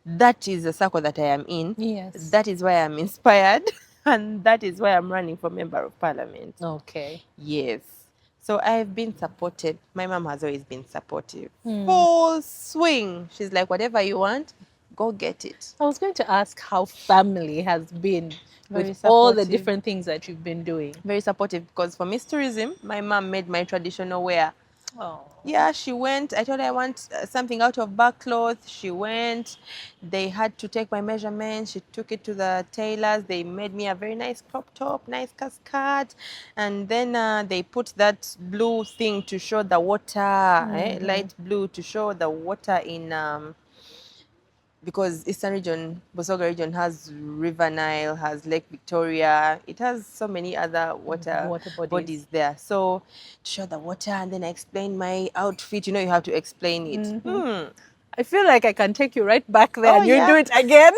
that is the circle that I am in. Yes. That is why I'm inspired, and that is why I'm running for member of parliament. Okay. Yes. So I've been supported. My mom has always been supportive. Full swing. She's like, whatever you want, go get it. I was going to ask how family has been Very with all the supportive. different things that you've been doing. Very supportive, because for Miss Tourism, my mom made my traditional wear. Oh. Yeah, she went. I told her I want something out of back cloth. She went. They had to take my measurements. She took it to the tailors. They made me a very nice crop top, nice cascade. And then they put that blue thing to show the water, light blue to show the water in because Eastern region, Bosoga region has River Nile, has Lake Victoria. It has so many other water bodies there. So to show the water, and then I explained my outfit. You know, you have to explain it. I feel like I can take you right back there Oh, and you yeah. do it again.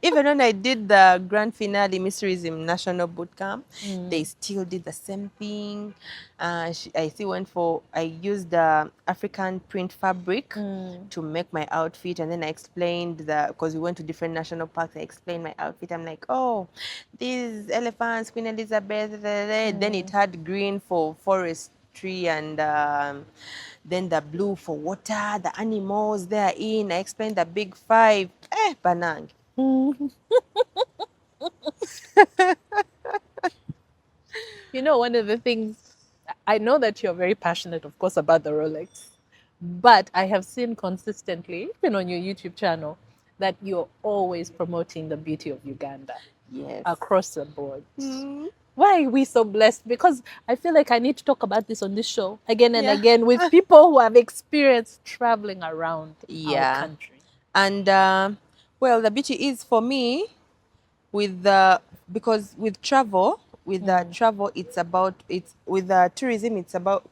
Even when I did the grand finale Mysterism National Boot Camp, they still did the same thing. I still went for, I used the African print fabric to make my outfit. And then I explained because we went to different national parks, I explained my outfit. I'm like, oh, these elephants, Queen Elizabeth, then it had green for forestry and then the blue for water, the animals they're in. I explained the big five. Banang. You know, one of the things, I know that you're very passionate, of course, about the Rolex, but I have seen consistently, even on your YouTube channel, that you're always promoting the beauty of Uganda. Yes. Across the board. Why are we so blessed? Because I feel like I need to talk about this on this show again and Yeah. again with people who have experienced traveling around our Yeah. country. And well, the beauty is for me with the because with the travel, it's about it's with the tourism, it's about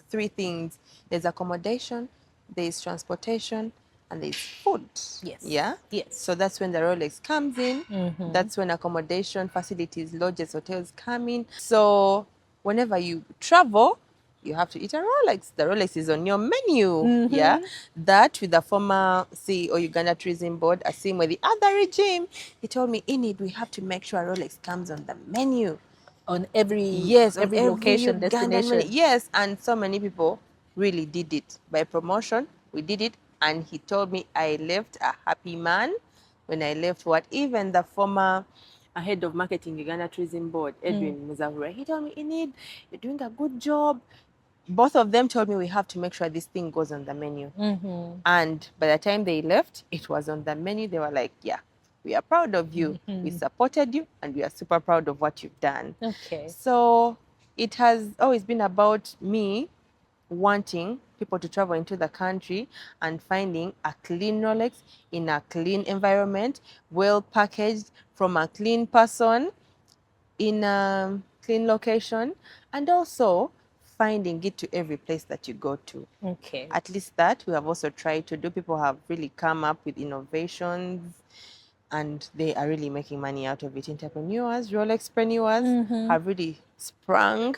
three things. There's accommodation, there's transportation, and there's food. Yes. Yeah. Yes. So that's when the Rolex comes in. Mhm. That's when accommodation, facilities, lodges, hotels come in. So whenever you travel, you have to eat a Rolex. The Rolex is on your menu. Yeah. That with the former CEO Uganda Tourism Board, a same with the other regime, he told me, Enid, we have to make sure Rolex comes on the menu. On every Yes, on every location, Ugandan destination. money. Yes, and so many people really did it. By promotion, we did it. And he told me I left a happy man when I left what even the former head of marketing Uganda Tourism Board, Edwin Muzahura, he told me, Enid, you're doing a good job. Both of them told me we have to make sure this thing goes on the menu. And by the time they left, it was on the menu. They were like, yeah, we are proud of you. We supported you and we are super proud of what you've done. Okay. So it has always been about me wanting people to travel into the country and finding a clean Rolex in a clean environment, well packaged from a clean person in a clean location, and also finding it to every place that you go to. Okay. At least that we have also tried to do. People have really come up with innovations and they are really making money out of it. Entrepreneurs, Rolexpreneurs have really sprung.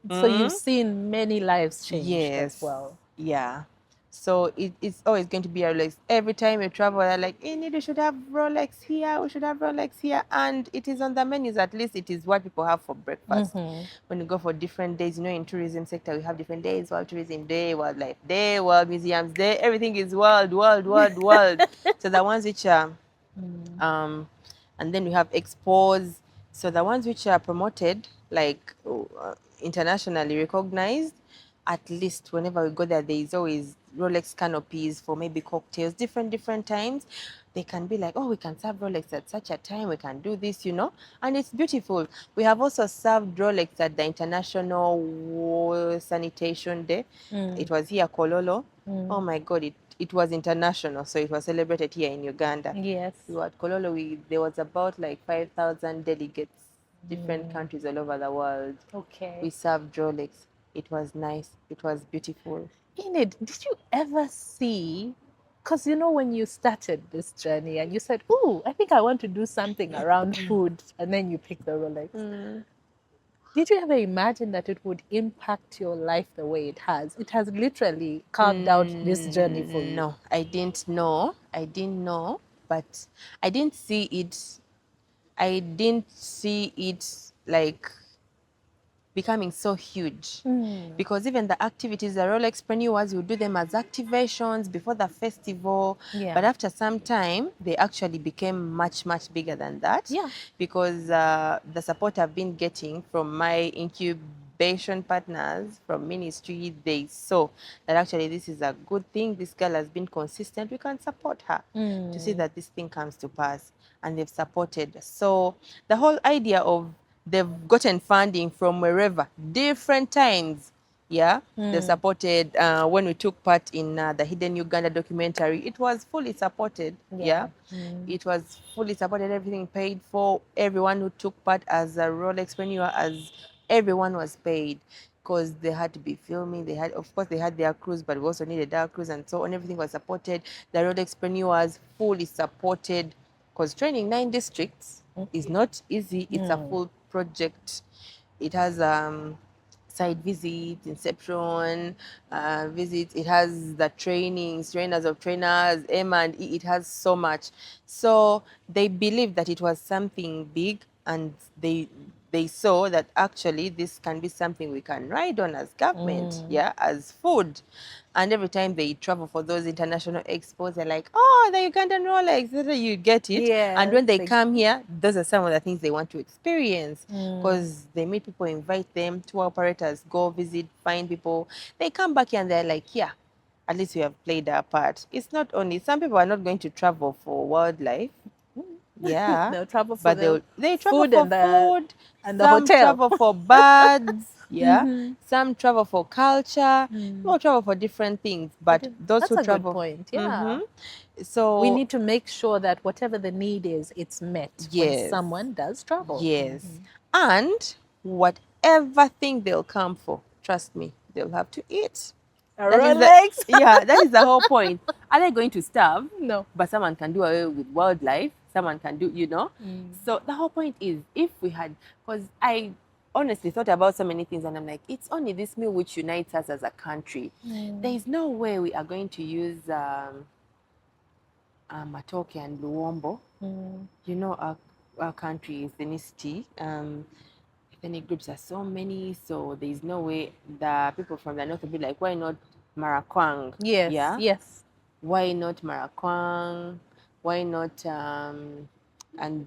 So you've seen many lives changed Yes. as well. Yeah. So it's always going to be a Rolex. Every time you travel, they're like, Enid, we should have Rolex here, we should have Rolex here. And it is on the menus, at least it is what people have for breakfast. When you go for different days, you know, in tourism sector, we have different days, World Tourism Day, Wildlife Day, World Museums Day, everything is world, world, world, world. So the ones which are, and then we have expos. So the ones which are promoted, like internationally recognized, at least whenever we go there, there is always Rolex canopies for maybe cocktails, different times. They can be like, oh, we can serve Rolex at such a time, we can do this, you know, and it's beautiful. We have also served Rolex at the International War Sanitation Day. It was here, Kololo. Oh my God, it was international, so it was celebrated here in Uganda. Yes. We were at Kololo, there was about like 5,000 delegates, different countries all over the world. Okay. We served Rolex. It was nice. It was beautiful. Enid, did you ever see? Because you know, when you started this journey and you said, "Oh, I think I want to do something around food," and then you picked the Rolex. Did you ever imagine that it would impact your life the way it has? It has literally carved out this journey for you. No, I didn't know. I didn't know, but I didn't see it. I didn't see it like becoming so huge. Because even the activities, the Rolexpreneurs will do them as activations before the festival. Yeah. But after some time, they actually became much, much bigger than that. Yeah. Because the support I've been getting from my incubation partners from ministry, they saw that actually this is a good thing. This girl has been consistent. We can support her to see that this thing comes to pass. And they've supported. So the whole idea of they've gotten funding from wherever, different times. Yeah, they supported when we took part in the Hidden Uganda documentary. It was fully supported. Yeah, it was fully supported. Everything paid for. Everyone who took part as a Rolexpreneur, as everyone was paid because they had to be filming. They had, of course, they had their crews, but we also needed our crews and so on. Everything was supported. The Rolexpreneurs fully supported because training 9 districts is not easy. It's a full project. It has site visits, inception visits. It has the trainings, trainers of trainers, M&E. It has so much. So they believed that it was something big, and they saw that actually this can be something we can ride on as government, yeah, as food. And every time they travel for those international expos, they're like, oh, the Ugandan Rolex, you get it. Yes, And when they come here, those are some of the things they want to experience because they meet people, invite them, tour operators, go visit, find people. They come back here and they're like, yeah, at least we have played our part. It's not only, some people are not going to travel for wildlife. Yeah. They'll travel for But the they travel food for and the food. and the Some hotel. travel for birds. Yeah. Mhm. Some travel for culture. Mm. People travel for different things. But those That's who a good travel, point. Yeah. so We need to make sure that whatever the need is, it's met when yes, someone does travel. yes, Mhm. and whatever thing they'll come for, trust me, they'll have to eat. A That is the Rolex? yeah, that is the whole point. Are they going to starve? No. But someone can do away with wildlife. Someone can do, So the whole point is, if we had, because I honestly thought about so many things, and I'm like, it's only this meal which unites us as a country. There is no way we are going to use Matoke and Luombo. Our country is ethnicity. Ethnic groups are so many, so there is no way the people from the north will be like, why not Marakwang? Yes. Yeah. Yes. Why not Marakwang? Why not and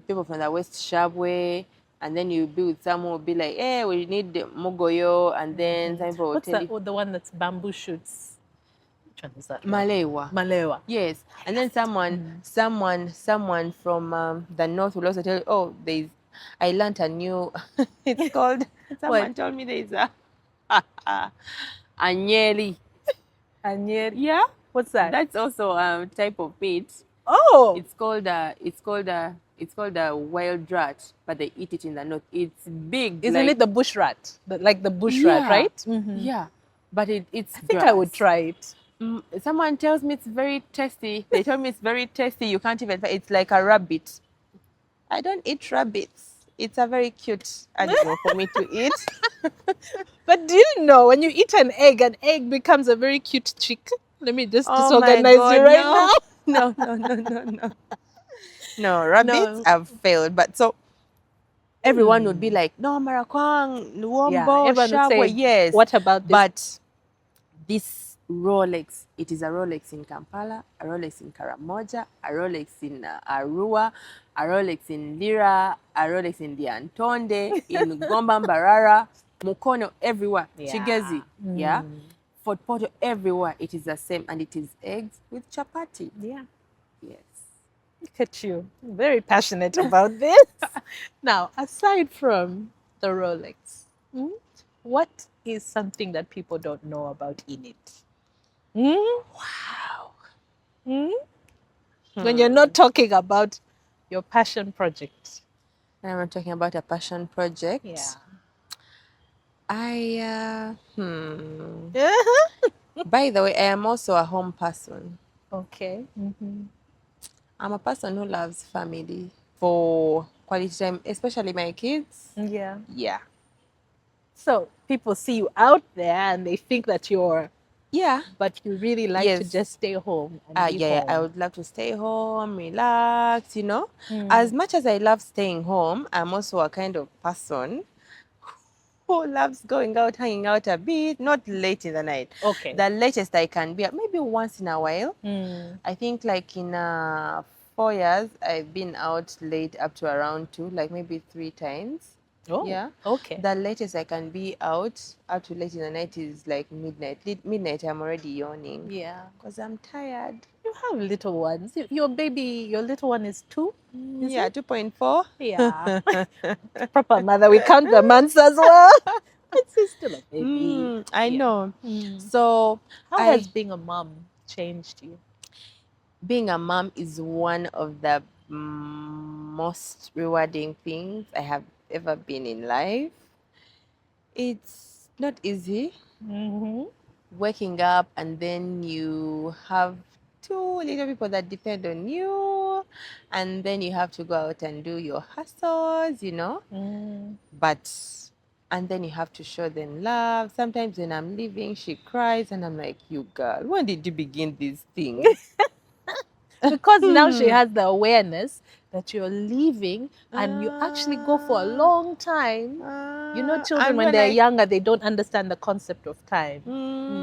people from the West Shabwe? And then you'll be with someone who'll be like, hey, we need Mogoyo, and then some people will What's tell that? you Oh, the one that's bamboo shoots. Which one is that? Malewa. Malewa. Yes. And then someone from the north will also tell you, oh, I learned a new, it's called, someone told me there's a Anyeli. Anyeri. Yeah. What's that? That's also a type of meat. Oh. It's called a wild rat, but they eat it in the north. It's big. Isn't it the bush rat? Like the bush rat, right? Mm-hmm. Yeah. But it's I think I would try it. Someone tells me it's very tasty. They told me it's very tasty. You can't even. It's like a rabbit. I don't eat rabbits. It's a very cute animal for me to eat. But do you know when you eat an egg becomes a very cute chick? Let me just disorganize you right now. No. No, rabbits have failed. But so everyone would be like, no, Marakwang, Luombo, everyone would Shabwe, say, yes. what about this? But this Rolex, it is a Rolex in Kampala, a Rolex in Karamoja, a Rolex in Arua, a Rolex in Lira, a Rolex in Diantonde, in Gomba Mbarara, Mukono, everywhere. Chigezi, yeah. Fort Portal, everywhere. It is the same, and it is eggs with chapati. Yeah. Yes. Look at you. Very passionate about this. Now, aside from the Rolex, what is something that people don't know about Enid? Wow. When you're not talking about your passion project. And I'm not talking about a passion project. Yeah. By the way, I am also a home person. Okay. I'm a person who loves family for quality time, especially my kids. Yeah. Yeah. So people see you out there and they think that you're, yeah, but you really like to just stay home. And be home. I would love to stay home, relax, As much as I love staying home, I'm also a kind of person who loves going out, hanging out a bit, not late in the night. Okay. The latest I can be, maybe once in a while. I think like in 4 years, I've been out late up to around 2, like maybe 3 times. Oh, yeah. Okay. The latest I can be out up to late in the night is like midnight. Midnight, I'm already yawning. Yeah. Because I'm tired. You have little ones. Your little one is 2? Yeah, 2.4. Yeah. Proper mother. We count the months as well. It's still a baby. I know. So, how has being a mom changed you? Being a mom is one of the most rewarding things I have ever been in life. It's not easy. Waking up and then you have 2 little people that depend on you, and then you have to go out and do your hustles, and then you have to show them love. Sometimes when I'm leaving, she cries and I'm like, you girl, when did you begin these things? Because now she has the awareness that you're leaving and you actually go for a long time. Children when they're younger, they don't understand the concept of time.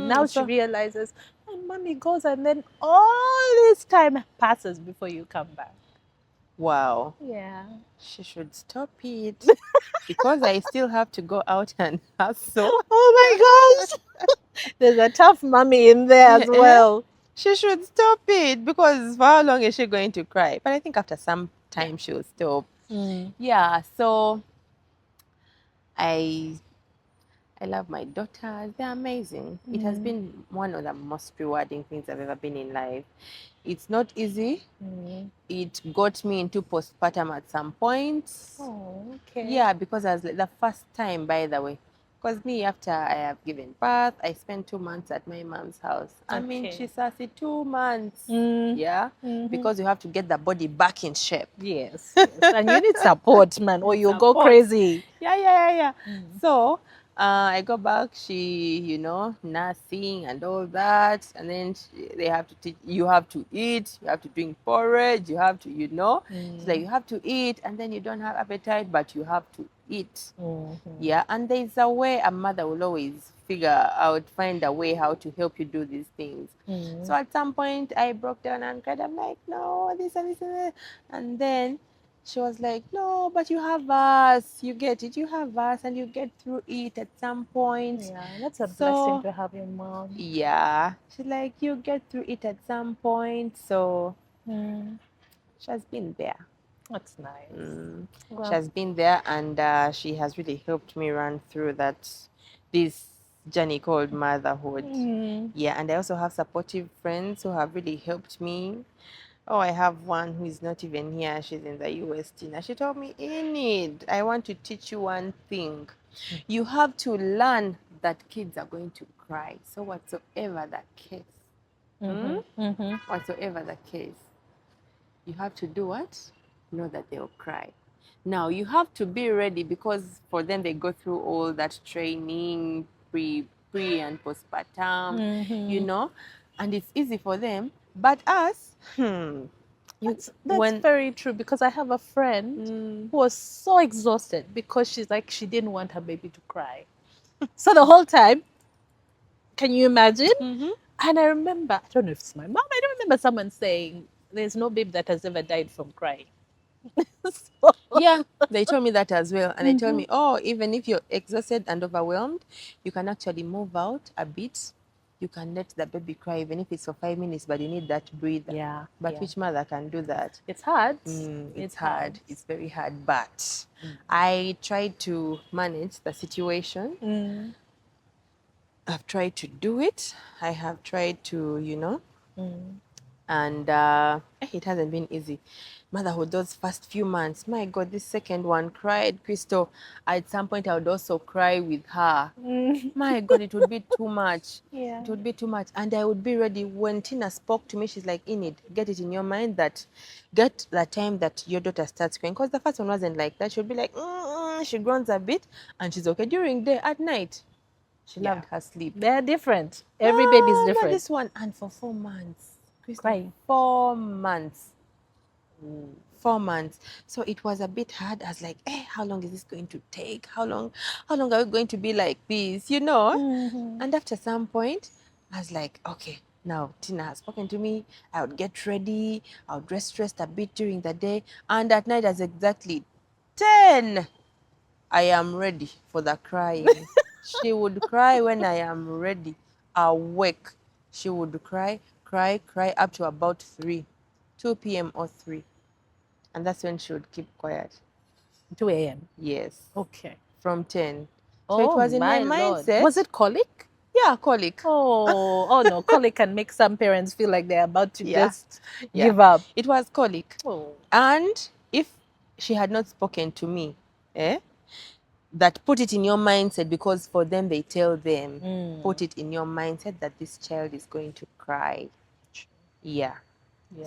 Now she realizes, and mommy goes and then all this time passes before you come back. Wow. Yeah. She should stop it. Because I still have to go out and hustle. Oh my gosh. There's a tough mommy in there as well. She should stop it, because for how long is she going to cry? But I think after some time she'll stop. Mm. Yeah, so I love my daughters. They're amazing. It has been one of the most rewarding things I've ever been in life. It's not easy. It got me into postpartum at some point. Oh, okay. Yeah, because I was like the first time, by the way. Because me, after I have given birth, I spent 2 months at my mom's house. I mean, Okay. she sassy 2 months. Mm. Yeah, because you have to get the body back in shape. Yes, yes. And you need support, man, or you'll go Support. crazy. Yeah. So I go back. She, nursing and all that, and then they have to teach. You have to eat. You have to drink porridge. You have to, It's like you have to eat, and then you don't have appetite, but you have to eat. Yeah, and there's a way a mother will always find a way how to help you do these things. So at some point, I broke down and cried. I'm like, no, this and this and that. And then she was like, no, but you have us. You get it. You have us, and you get through it at some point. Yeah, that's a So, blessing to have your mom. Yeah. She's like, you get through it at some point. So she has been there. That's nice. She has been there, and she has really helped me run through this journey called motherhood. Yeah, and I also have supportive friends who have really helped me. Oh, I have one who is not even here. She's in the US, Tina. She told me, Enid, I want to teach you one thing. You have to learn that kids are going to cry. So whatsoever the case, whatsoever the case, you have to do what? Know that they'll cry. Now, you have to be ready because for them, they go through all that training, pre and postpartum, and it's easy for them. But us, That's very true, because I have a friend who was so exhausted because she's like, she didn't want her baby to cry. So the whole time, can you imagine? And I remember, I don't know if it's my mom, I don't remember someone saying, there's no baby that has ever died from crying. So, Yeah, they told me that as well. And they told me, oh, even if you're exhausted and overwhelmed, you can actually move out a bit. You can let the baby cry, even if it's for 5 minutes, but you need that breather. Yeah. But which mother can do that? It's hard. It's hard. It's very hard. But I tried to manage the situation. I've tried to do it. I have tried to, and it hasn't been easy. Motherhood, those first few months, my God, this second one cried. Crystal, at some point I would also cry with her. My God, it would be too much. Yeah. It would be too much. And I would be ready. When Tina spoke to me, she's like, Enid, get it in your mind that get the time that your daughter starts crying. Because the first one wasn't like that. She would be like, she groans a bit and she's okay. During day, at night, she loved her sleep. They're different. Every baby is Not different. this one. And for 4 months. Crystal, Crying. 4 months. 4 months. So it was a bit hard. I was like, how long is this going to take? How long are we going to be like this? And after some point, I was like, okay, now Tina has spoken to me. I would get ready. I would rest a bit during the day. And at night, at exactly 10, I am ready for the crying. She would cry when I am ready, awake. She would cry up to about 2 p.m. or 3. And that's when she would keep quiet. 2 a.m. Yes. Okay. From 10. So it was in my mindset. Lord. Was it colic? Yeah, colic. Oh no, colic can make some parents feel like they're about to just give up. It was colic. Oh. And if she had not spoken to me, that put it in your mindset, because for them they tell them, put it in your mindset that this child is going to cry. Yeah.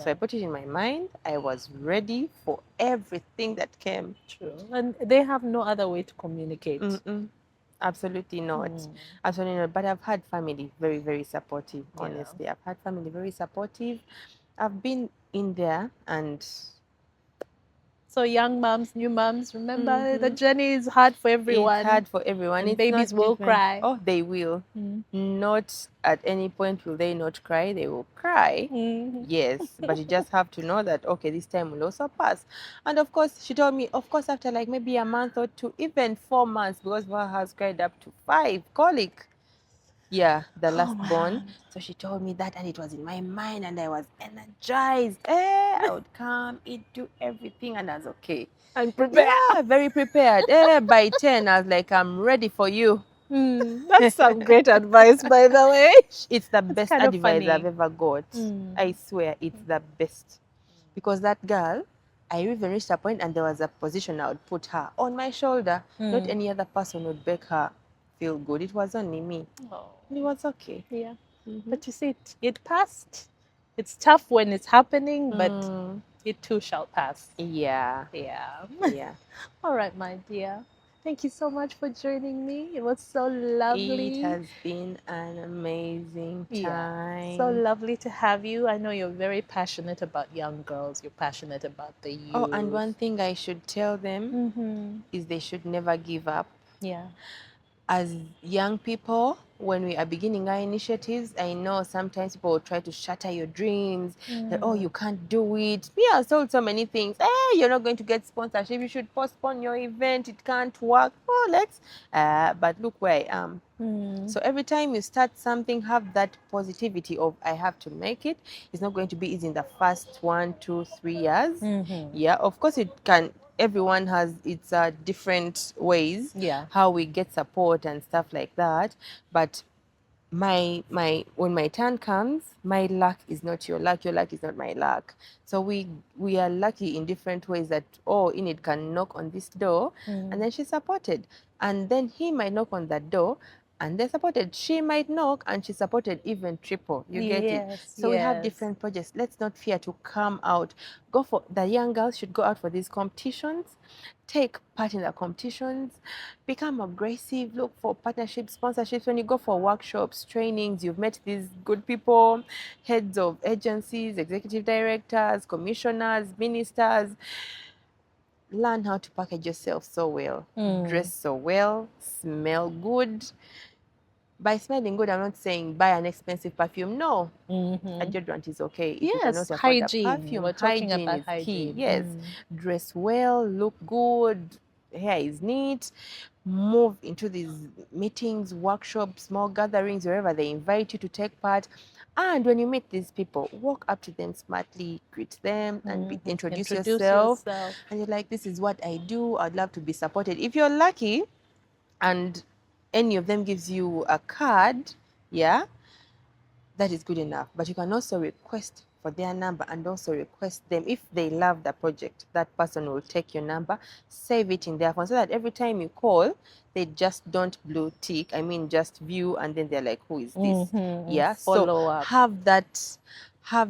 So I put it in my mind. I was ready for everything that came. True. And they have no other way to communicate. Absolutely not. Absolutely not. But I've had family very, very supportive, honestly. I've had family very supportive. I've been in there and... So young moms, new moms, remember the journey is hard for everyone. It's hard for everyone. And babies will cry. Oh, they will. Not at any point will they not cry. They will cry. Yes. But you just have to know that, okay, this time will also pass. And of course, she told me, of course, after like maybe a month or 2, even 4 months, because her has cried up to 5, colic. Yeah, the Oh last born. man. So she told me that, and it was in my mind, and I was energized. I would come, eat, do everything, and I was okay. And prepare. Yeah, very prepared. By 10, I was like, I'm ready for you. That's some great advice, by the way. It's the It's best kind of advice I've funny. ever got. I swear, it's the best. Because that girl, I even reached a point and there was a position I would put her on my shoulder. Not any other person would make her feel good. It was only me. Oh, It was okay. yeah. But you see, it passed. It's tough when it's happening, but it too shall pass. Yeah. Yeah. Yeah. All right, my dear. Thank you so much for joining me. It was so lovely. It has been an amazing time. So lovely to have you. I know you're very passionate about young girls. You're passionate about the youth. Oh, and one thing I should tell them is they should never give up. Yeah. As young people, when we are beginning our initiatives, I know sometimes people will try to shatter your dreams, that, oh, you can't do it. Me, I told so many things. Hey, you're not going to get sponsorship. You should postpone your event. It can't work. Oh, let's. But look where I am. So every time you start something, have that positivity of, I have to make it. It's not going to be easy in the first 1, 2, 3 years. Yeah, of course it can. Everyone has its different ways, how we get support and stuff like that. But my when my turn comes, my luck is not your luck is not my luck. So we are lucky in different ways, that, oh, Enid can knock on this door and then she's supported, and then he might knock on that door and they're supported. She might knock and she's supported even triple. You get it? So we have different projects. Let's not fear to come out. Go for the young girls should go out for these competitions, take part in the competitions, become aggressive, look for partnerships, sponsorships. When you go for workshops, trainings, you've met these good people, heads of agencies, executive directors, commissioners, ministers. Learn how to package yourself so well, dress so well, smell good. By smelling good, I'm not saying buy an expensive perfume. No, a deodorant is okay. If you cannot afford hygiene. a perfume, We're talking hygiene about is hygiene. key. Yes, dress well, look good, hair is neat. Move into these meetings, workshops, small gatherings, wherever they invite you to take part. And when you meet these people, walk up to them smartly, greet them, and introduce yourself. And you're like, this is what I do. I'd love to be supported. If you're lucky and any of them gives you a card, yeah, that is good enough. But you can also request for their number and also request them, if they love the project, that person will take your number, save it in their phone, so that every time you call, they just don't blue tick. I mean, just view and then they're like, who is this? Yeah. Follow so up. have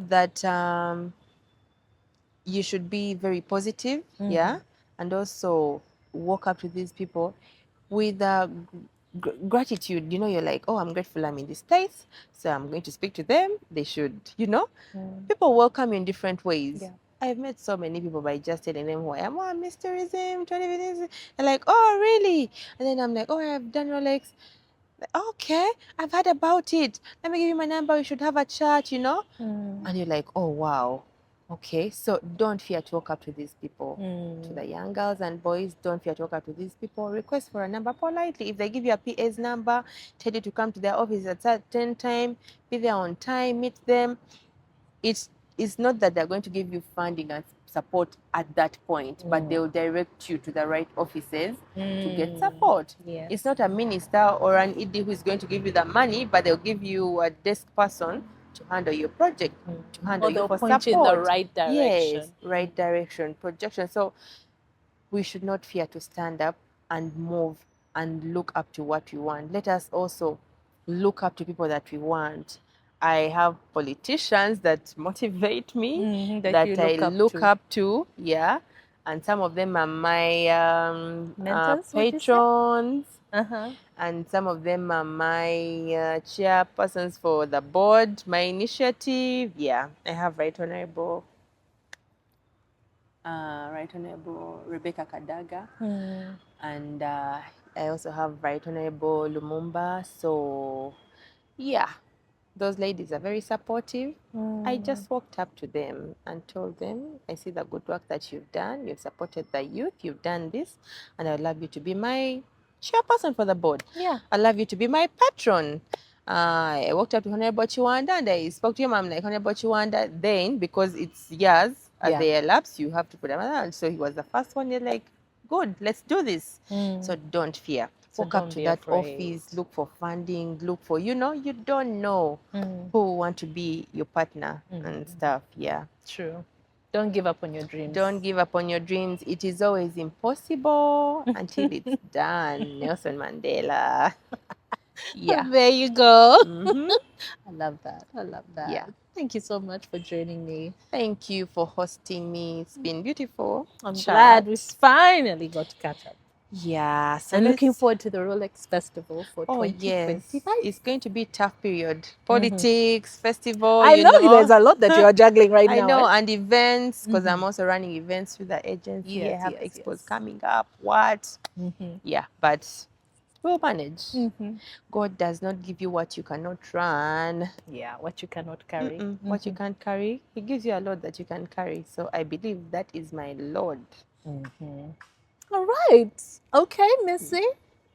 that you should be very positive. Yeah. And also walk up to these people with gratitude. You're like, oh, I'm grateful I'm in this place, so I'm going to speak to them. They should, people welcome you in different ways. I've met so many people by just telling them who I am. Oh, Mysterism, 20 They're like, oh, really? And then I'm like, oh, I've done Rolex. Okay, I've heard about it. Let me give you my number. We should have a chat, And you're like, oh, wow. Okay, so don't fear to walk up to these people. To the young girls and boys, don't fear to walk up to these people. Request for a number politely. If they give you a PA's number, tell you to come to their office at certain time, be there on time, meet them. It's not that they're going to give you funding and support at that point, but they'll direct you to the right offices to get support. It's not a minister or an ED who is going to give you the money, but they'll give you a desk person to handle your project, to handle you for point support. you in the right direction. Yes, right direction, projection. So we should not fear to stand up and move and look up to what we want. Let us also look up to people that we want. I have politicians that motivate me, that that you I look look up up to, yeah. And some of them are my Mentors, would you say? patrons, and some of them are my chairpersons for the board, my initiative. Yeah, I have Right Honorable Rebecca Kadaga, and I also have Right Honorable Lumumba. So, yeah, those ladies are very supportive. I just walked up to them and told them, I see the good work that you've done. You've supported the youth. You've done this, and I'd love you to be my chairperson for the board. Yeah. I'd love you to be my patron. I walked up to Honorable Chiwanda and I spoke to him. I'm like, Honorable Chiwanda, then because it's years as Yeah. they elapse, you have to put another. And so he was the first one. You're like, good, let's do this. So don't fear. So Walk up don't to be that afraid. office, look for funding, look for, you don't know who want to be your partner and stuff. Yeah. True. Don't give up on your dreams. Don't give up on your dreams. It is always impossible until it's done. Nelson Mandela. Yeah. There you go. Mhm. I love that. I love that. Yeah. Thank you so much for joining me. Thank you for hosting me. It's been beautiful. I'm Chat. glad we finally got to catch up. Yeah. So And looking let's- forward to the Rolex Festival for Oh yes, 2025. it's going to be a tough period. Politics, festival. I you know there's a lot that you are juggling right I now. know, eh? and events because I'm also running events with the agency. Yes, I have yes, expos yes. coming up. What? Yeah, but we'll manage. Mm-hmm. God does not give you what you cannot run. Yeah, what you cannot carry. What you can't carry, He gives you a load that you can carry. So I believe that is my load. All right. Okay, Missy.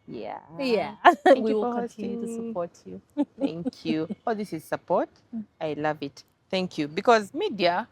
Yeah. Yeah. Thank We you will for continue to hosting. support you. Thank you. Oh, this is support. I love it. Thank you. Because media.